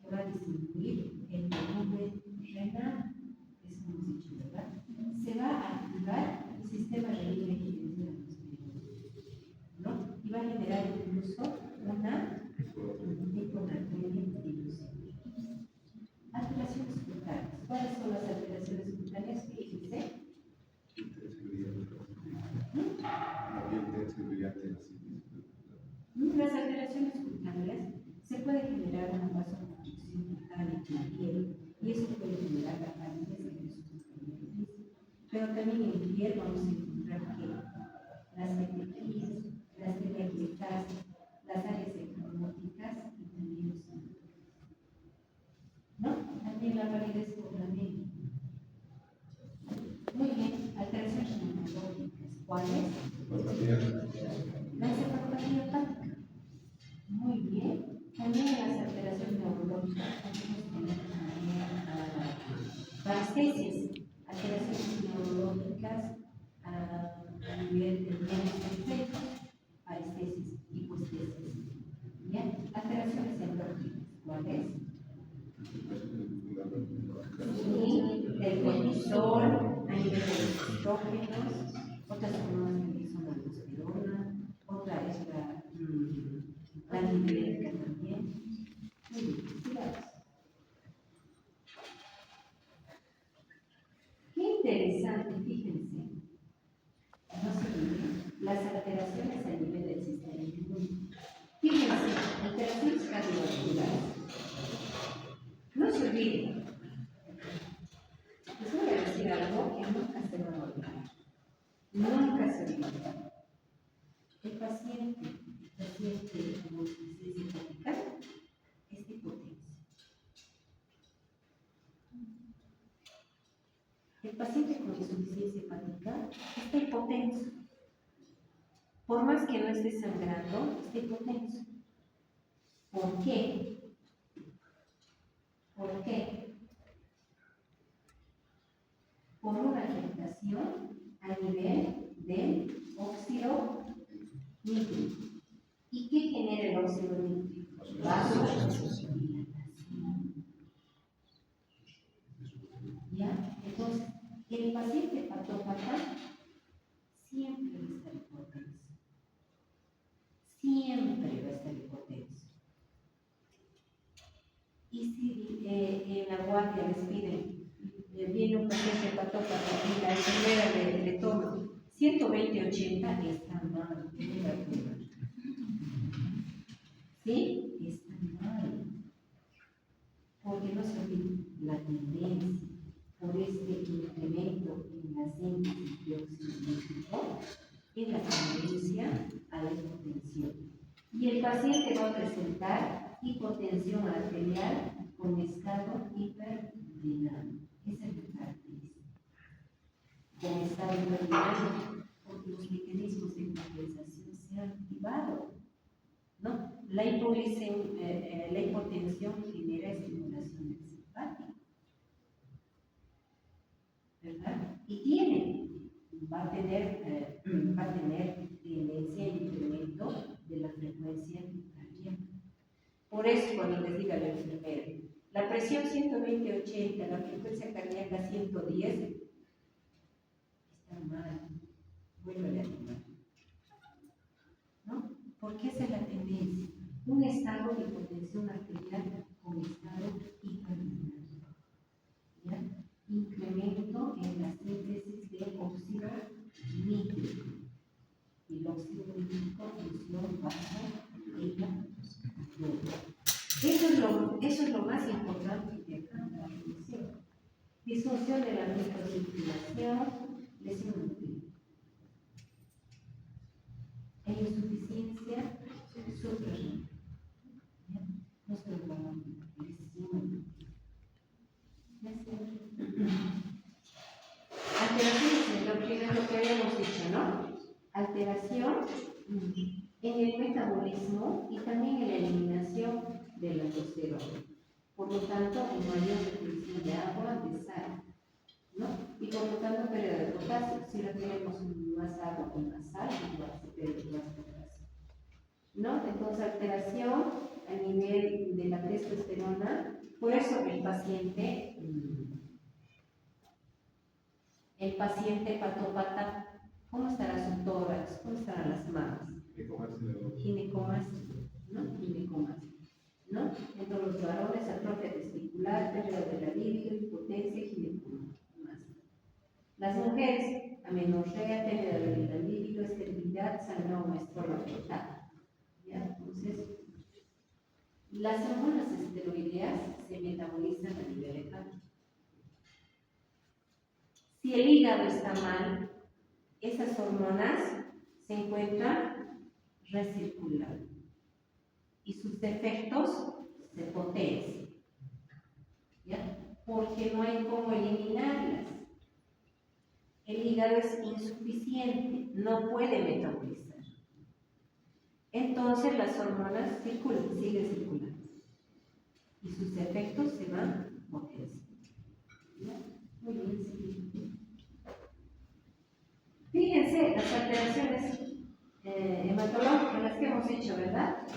que va a disminuir el volumen renal, eso hemos dicho, ¿verdad? Se va a activar el sistema renal equilibrado, ¿no? Y va a generar incluso una hiponatremia dilución. Alteraciones cutáneas. ¿Cuáles son las alteraciones cutáneas? Fíjense. Las alteraciones cutáneas se puede generar una vasoconstricción cutánea en la piel y eso puede generar la parálisis de los pero también en la piel vamos a encontrar que las petequías, las telangiectasias, las áreas ectopóticas y también los santos. ¿No? También la validez por la anemia. Muy bien, alteraciones neurológicas. ¿Cuáles? La encefalopatía hepática. Muy bien. También las alteraciones neurológicas podemos tener parestesias, alteraciones neurológicas a nivel de bienes periféricos, parestesias, hipoestesias. Bien, alteraciones endógenas. ¿Cuáles? El cortisol, a nivel de los estrógenos, otras hormonas que son la aldosterona, otra es la antibiótica también. Muy bien, sigamos. Qué interesante, fíjense. No se olviden las alteraciones a nivel del sistema inmune. Fíjense, alteraciones cardiovasculares. No se olviden. Les voy a decir algo que nunca se va a olvidar. Nunca se olvida. El paciente con insuficiencia hepática es hipotenso. El paciente con insuficiencia hepática está hipotenso. Por más que no esté sangrando, está hipotenso. ¿Por qué? ¿Por qué? Por una afectación a nivel del óxido nítrico. ¿Y qué genera el óxido nítrico? Vasodilatación. ¿Ya? Entonces, el paciente hepatópata siempre va a estar hipotenso. Siempre va a estar hipotenso. Y si en la guardia les piden, viene un paciente hepatópata y la enfermera le toma 120/80, está mal, ¿sí? Está mal. Porque no se olvide la tendencia por este incremento en la síntesis de óxido nítrico en la tendencia a la hipotensión. Y el paciente va a presentar hipotensión arterial con estado hiperdinámico. Esa es la característica. Con estado hiperdinámico, porque los mecanismos de compensación se han activado. ¿No? La hipotensión genera estimulación del simpático, ¿verdad? Y tiene va a tener tendencia a incremento de la frecuencia cardíaca. Por eso, cuando les diga la enfermera, la presión 120/80, la frecuencia cardíaca 110, está mal, vuelve a tomar. ¿No? Porque esa es la tendencia. Un estado de hipotensión arterial con estado hipertensivo. ¿Ya? Incremento en la síntesis de óxido nítrico. Y el óxido nítrico función baja en la eso es lo más importante que acá la revisión. Disfunción de la microcirculación, lesión nuclear. E insuficiencia suprarrenal. No se lo van a lesión. Alteraciones endocrinas, lo que habíamos dicho, ¿no? Alteración en el metabolismo y también en la eliminación de la testosterona. Por lo tanto, en mayor retención de agua, de sal, ¿no? Y por lo tanto, pérdida de potasio. Si no tenemos más agua con más sal, igual se pierde más potasio, ¿no? Entonces, alteración a nivel de la testosterona. Por eso el paciente patópata, ¿cómo estará su tórax? ¿Cómo estarán las manos? Ginecomastia, ¿no? Ginecomastia, ¿no? En todos los varones, atrofia testicular, pérdida de la libido, impotencia, ginecomastia. Las mujeres, amenorrea, pérdida de la libido, esterilidad, sangrado menstrual afectado. ¿Ya? Entonces, las hormonas esteroideas se metabolizan a nivel hepático. Si el hígado está mal, esas hormonas se encuentran recirculando y sus efectos se potencian, ¿ya? Porque no hay cómo eliminarlas. El hígado es insuficiente, no puede metabolizar. Entonces las hormonas circulan, siguen circulando y sus efectos se van potenciando. ¿Ya? Muy bien, sí. Fíjense las alteraciones hematológicas, las que hemos hecho, ¿verdad?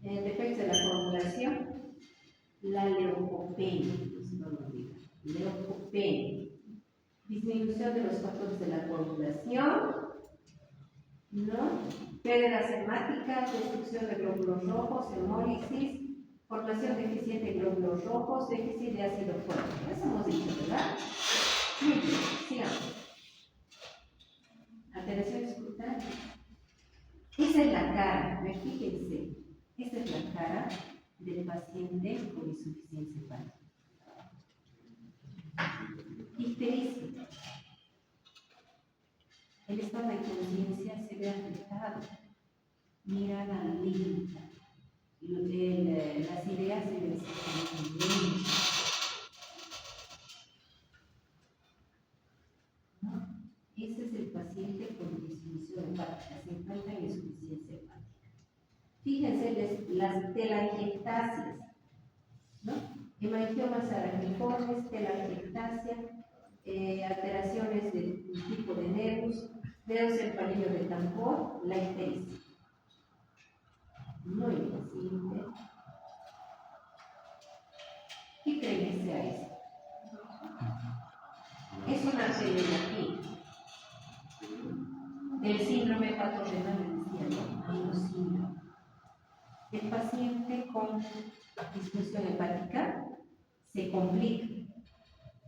Defectos de la coagulación, la leucopenia, no se nos olvida, leucopenia, disminución de los factores de la coagulación, ¿no? Pérdidas hemáticas, destrucción de glóbulos rojos, hemólisis, formación deficiente de glóbulos rojos, déficit de ácido fólico. Eso hemos dicho, ¿verdad? Muy bien, sigamos. Alteraciones cutáneas. Esa es la cara, fíjense, esa es la cara del paciente con insuficiencia hepática. Ictericia. El estado de conciencia se ve afectado. Mirada lenta. Las ideas se ven lentas. ¿No? Ese es el paciente con disfunción hepática, se encuentra en insuficiencia hepática. Fíjense las telangiectasias, ¿no? Hemangiomas aracniformes, telangiectasia, alteraciones del tipo de nervios, dedos en palillo de tambor, la ictericia. Muy bien, siguiente. ¿Qué creen que sea esto? Es una radiografía del síndrome hepatorenal inicial, ¿no? Síndrome. El paciente con disfunción hepática se complica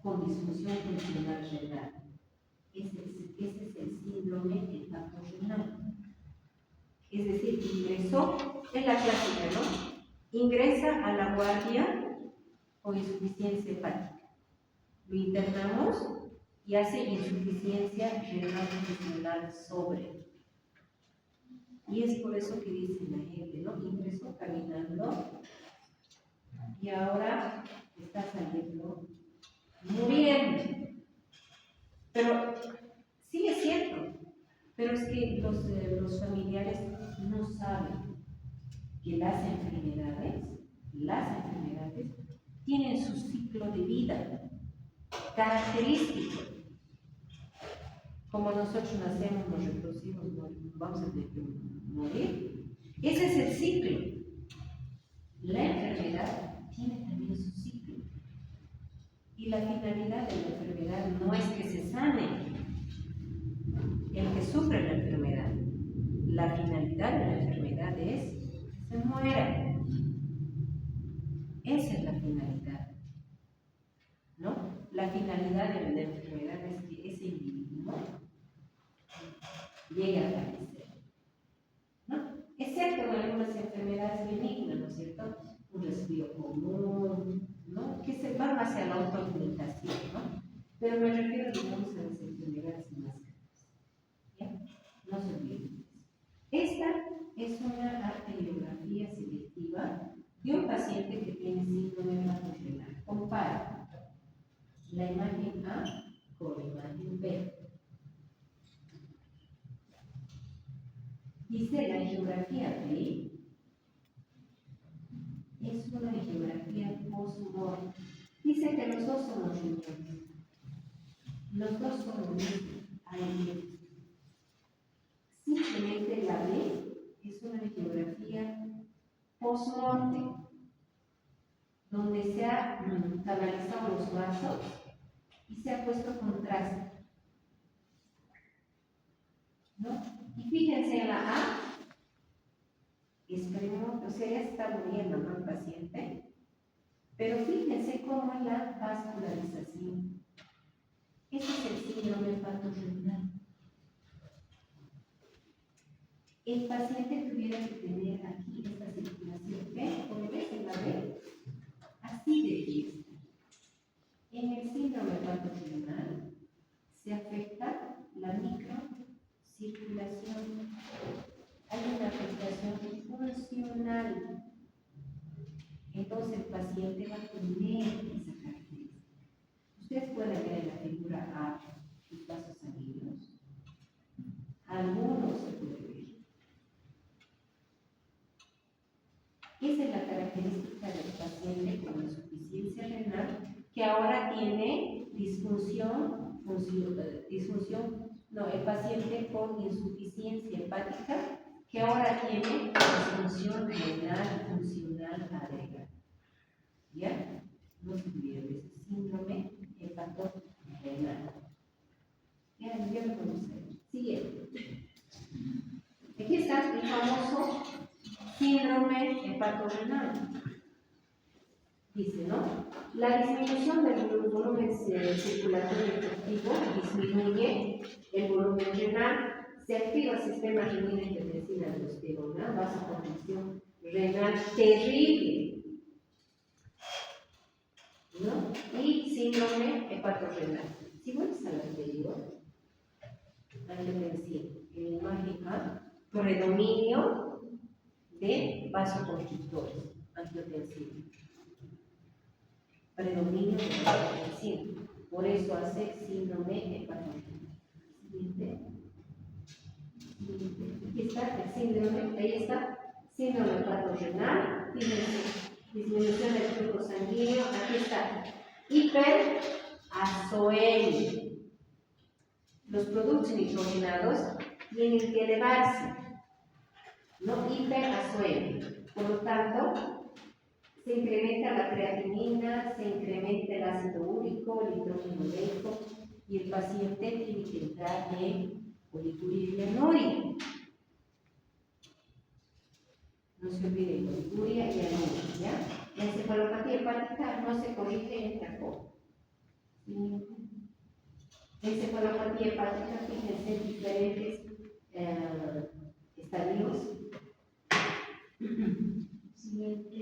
con disfunción funcional renal. Ese es el síndrome hepatorenal. Es decir, ingresó, es la clásica, ¿no? Ingresa a la guardia con insuficiencia hepática. Lo internamos y hace insuficiencia renal funcional sobre. Y es por eso que dice la gente, ¿no? Ingresó caminando y ahora está saliendo muriendo. Pero sí es cierto, pero es que los familiares no saben que las enfermedades tienen su ciclo de vida característico. como nosotros nacemos, nos reproducimos, vamos a tener que morir. Ese es el ciclo. La enfermedad tiene también su ciclo. Y la finalidad de la enfermedad no es que se sane el que sufre la enfermedad. La finalidad de la enfermedad es que se muera. Esa es la finalidad, ¿no? La finalidad de la enfermedad es que ese individuo llegue a fallecer, ¿no? Excepto en algunas enfermedades benignas, ¿no es cierto? Un resfrío común, ¿no? Que se va hacia la autolimitación, ¿no? Pero me refiero, digamos, a las enfermedades más graves, ¿ya? No se olviden. Esta es una arteriografía selectiva de un paciente que tiene síndrome hepatorenal. Compara la imagen A con la imagen B. Dice la angiografía B es una angiografía post-mortem. Dice que los dos son los riñones. Los dos son lo mismo. Ahí. Simplemente la B es una angiografía post-mortem, donde se ha canalizado los vasos y se ha puesto contraste, ¿no? Y fíjense en la A, esperemos, o sea, ya está muriendo, ¿no?, el paciente, pero fíjense cómo es la vascularización. Ese es el síndrome hepatorenal. El paciente tuviera que tener aquí esta circulación. ¿Ven? ¿Cómo ves en la B? Así de fiesta. En el síndrome hepatorenal se afecta la microcirculación. Hay una afectación funcional. Entonces el paciente va a tener esa característica. Ustedes pueden ver en la figura A los vasos sanguíneos. Algunos se puede ver. Esa es la característica del paciente con insuficiencia renal, que ahora tiene el paciente con insuficiencia hepática, que ahora tiene disfunción renal funcional agregada. ¿Ya? No se olviden de ese síndrome hepatorenal. Ya lo conocemos. Siguiente. Aquí está el famoso síndrome hepatorenal. Dice, ¿no? La disminución del volumen circulatorio efectivo disminuye el volumen renal, se activa el sistema renina angiotensina aldosterona, vasoconstricción renal terrible, ¿no? Y síndrome hepatorenal. Si vuelves a la anterior, angiotensión, en la imagen A, predominio de vasoconstrictores, angiotensión. Predominio de vasoconstricción. Por eso hace síndrome hepatorenal. Siguiente. Aquí está el síndrome, ahí está, síndrome hepatorenal, disminución del flujo sanguíneo, aquí está, hiperazoemia. Los productos nitrogenados tienen que elevarse, ¿no? Hiperazoemia. Por lo tanto, se incrementa la creatinina, se incrementa el ácido úrico, el nitrógeno leico, y el paciente tiene que entrar en oliguria y anuria. No se olvide, oliguria y anuria, ¿ya? La encefalopatía hepática no se corrige en trapo. La encefalopatía hepática, fíjense, diferentes estadios. Siguiente.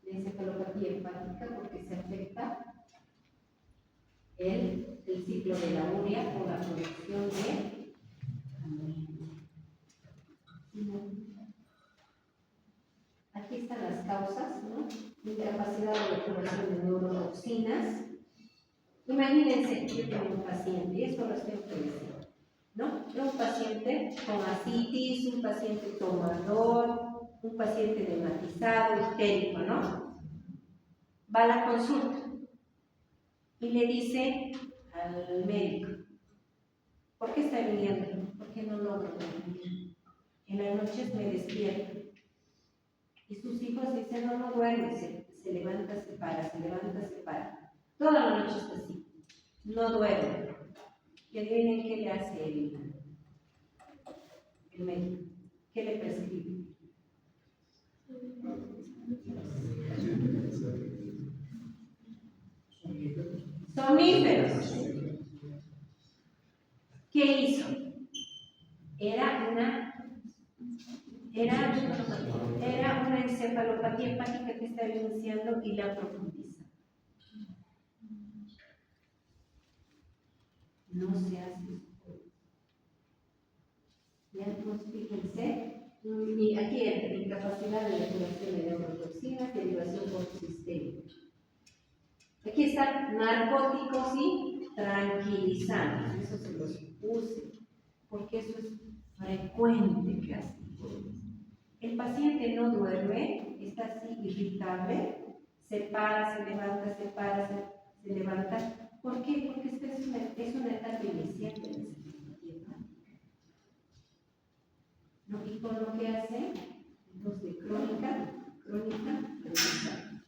La encefalopatía hepática, porque se afecta el ciclo de la urea con la producción de amonio. Aquí están las causas, ¿no? Incapacidad de depuración de neurotoxinas. Imagínense, yo tengo un paciente, y esto lo tengo que decir, ¿no? Un paciente con ascitis, un paciente tomador, un paciente dermatizado, histérico, ¿no? Va a la consulta y le dice al médico, ¿Por qué está viniendo? Porque no logro dormir. En las noches me despierto. Y sus hijos dicen, no duerme, se levanta, se para, se levanta, se para. Toda la noche está así. No duerme. Y adivinen qué le hace el médico. ¿Qué le prescribe? Somníferos. ¿Qué hizo? Era una encefalopatía hepática que estaba iniciando y la profundiza. No se hace eso. Ya, pues fíjense. Y aquí entra incapacidad de depuración de neurotoxinas, derivación postsistémica. Aquí están narcóticos y tranquilizantes. Eso se los puse, porque eso es frecuente que hacen. El paciente no duerme, está así irritable, se para, se levanta, se para, se levanta. ¿Por qué? Porque esta es una etapa inicial de la encefalopatía hepática. ¿No? Y con lo que hace, entonces, crónica, resistente.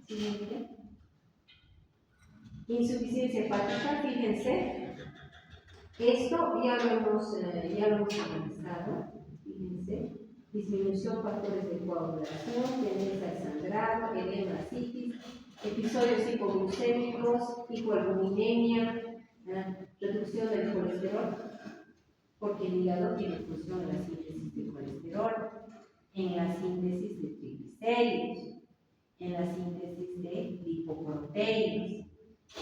Siguiente. Insuficiencia hepática, fíjense. Esto ya lo hemos analizado. Fíjense. Disminución, factores de coagulación, tendencia al sangrado, edema, citis, episodios hipoglucémicos, hipoalbuminemia, reducción del colesterol, porque el hígado tiene función en la síntesis de colesterol, en la síntesis de triglicéridos, en la síntesis de lipoproteínas,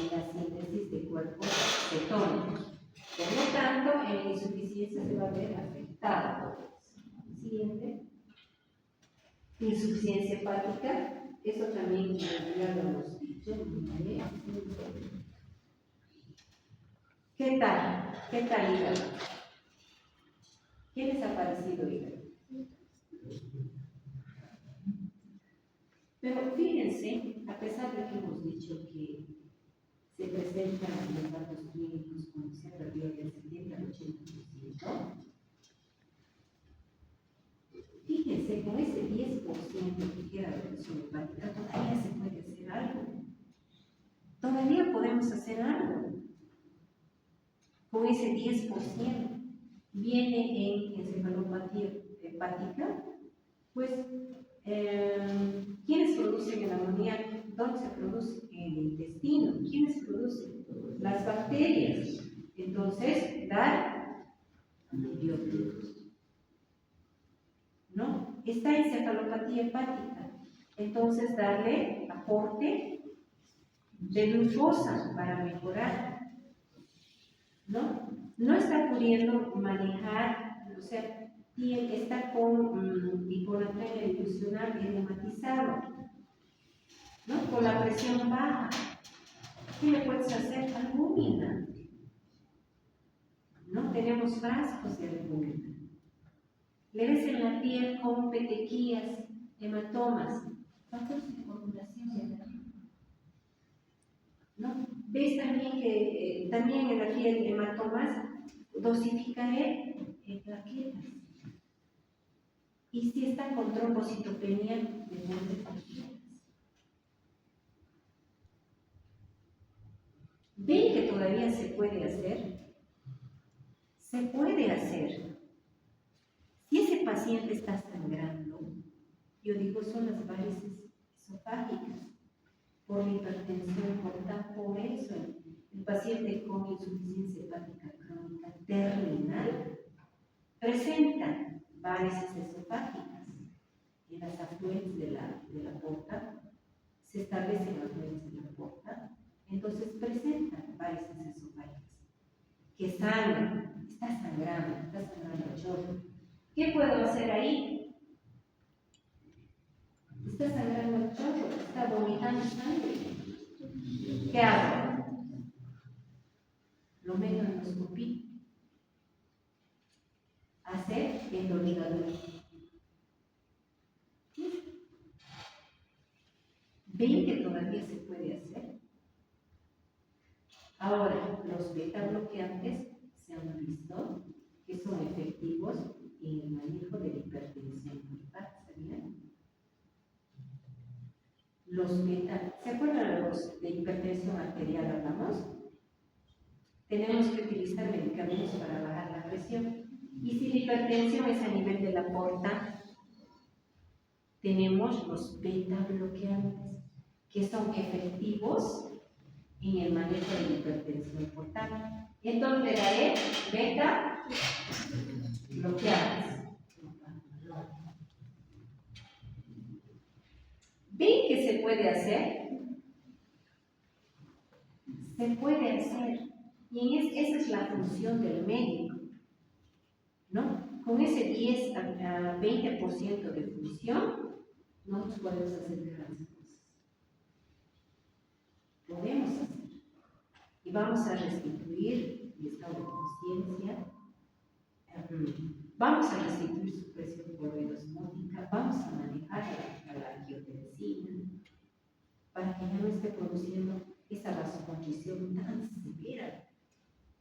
en la síntesis de cuerpos cetónicos. Por lo tanto, en la insuficiencia se va a ver afectado. Siguiente. Insuficiencia hepática. Eso también ya lo hemos dicho. ¿Qué tal? ¿Qué tal hígado? ¿Qué les ha parecido hígado? Pero fíjense, a pesar de que hemos dicho que se presentan los datos clínicos con cierta del 70 al 80%, fíjense, con ese 10% que queda de presión hepática, todavía se puede hacer algo. Todavía podemos hacer algo. Con ese 10% viene en encefalopatía hepática, pues, ¿quiénes producen el amoníaco? ¿Dónde se produce? En el intestino. ¿Quiénes producen? Las bacterias. Entonces, dar antibióticos. ¿No? Está encefalopatía hepática. Entonces, darle aporte de glucosa para mejorar. No está pudiendo manejar, o sea, está con hiponatremia dilucional edematizado, ¿no? Con la presión baja. ¿Qué le puedes hacer? Albúmina. ¿No? Tenemos frascos de albúmina. Le ves en la piel con petequías, hematomas, factores de coagulación. ¿No? Ves también que también en la piel hematomas dosificaré en plaquetas. Y si están con trombocitopenia, depende de plaquetas. ¿Ven que todavía se puede hacer? Se puede hacer. Si ese paciente está sangrando, yo digo son las varices esofágicas, por la hipertensión, por eso el paciente con insuficiencia hepática crónica terminal presenta varices esofágicas en las afluentes de la porta, se establecen afluentes de la porta, entonces presentan varices esofágicas que sangran, está sangrando el chorro. ¿Qué puedo hacer ahí? Está sangrando el chorro, está vomitando sangre. ¿Qué hago? Lo meto en endoscopía. Hacer endoligadura. ¿Ven que todavía se puede hacer? Ahora, los beta bloqueantes se han visto que son efectivos en el manejo de la hipertensión portátil, ¿sabían? Los beta, ¿se acuerdan los de hipertensión arterial hablamos? Tenemos que utilizar medicamentos para bajar la presión. Y si la hipertensión es a nivel de la porta, tenemos los beta bloqueantes, que son efectivos en el manejo de la hipertensión portal. Entonces, daré beta bloqueantes. ¿Ven que se puede hacer? Se puede hacer. Y esa es la función del médico, ¿no? Con ese 10 a 20% de función, nosotros podemos hacer grandes cosas. Podemos hacer. Y vamos a restituir el estado de conciencia. Vamos a restituir su presión coroidosmótica. Vamos a manejar a la angiotensina para que ya no esté produciendo esa vasoconstricción tan severa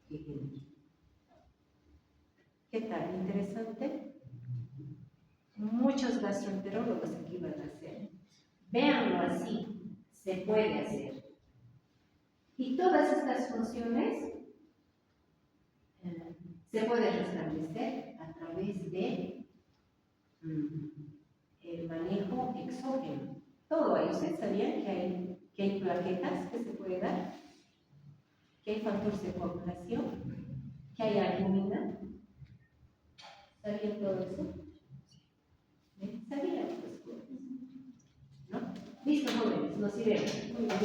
que genera. ¿Qué tal? ¿Interesante? Muchos gastroenterólogos aquí van a hacer. Véanlo así, se puede hacer. Y todas estas funciones se pueden restablecer a través de el manejo exógeno. Todo ahí, ¿ustedes sabían que hay plaquetas que se puede dar? Que hay factores de coagulación, que hay albúmina. ¿Sabían todo eso? ¿Sabían? ¿No? Listo, jóvenes, nos iremos. Muy bien.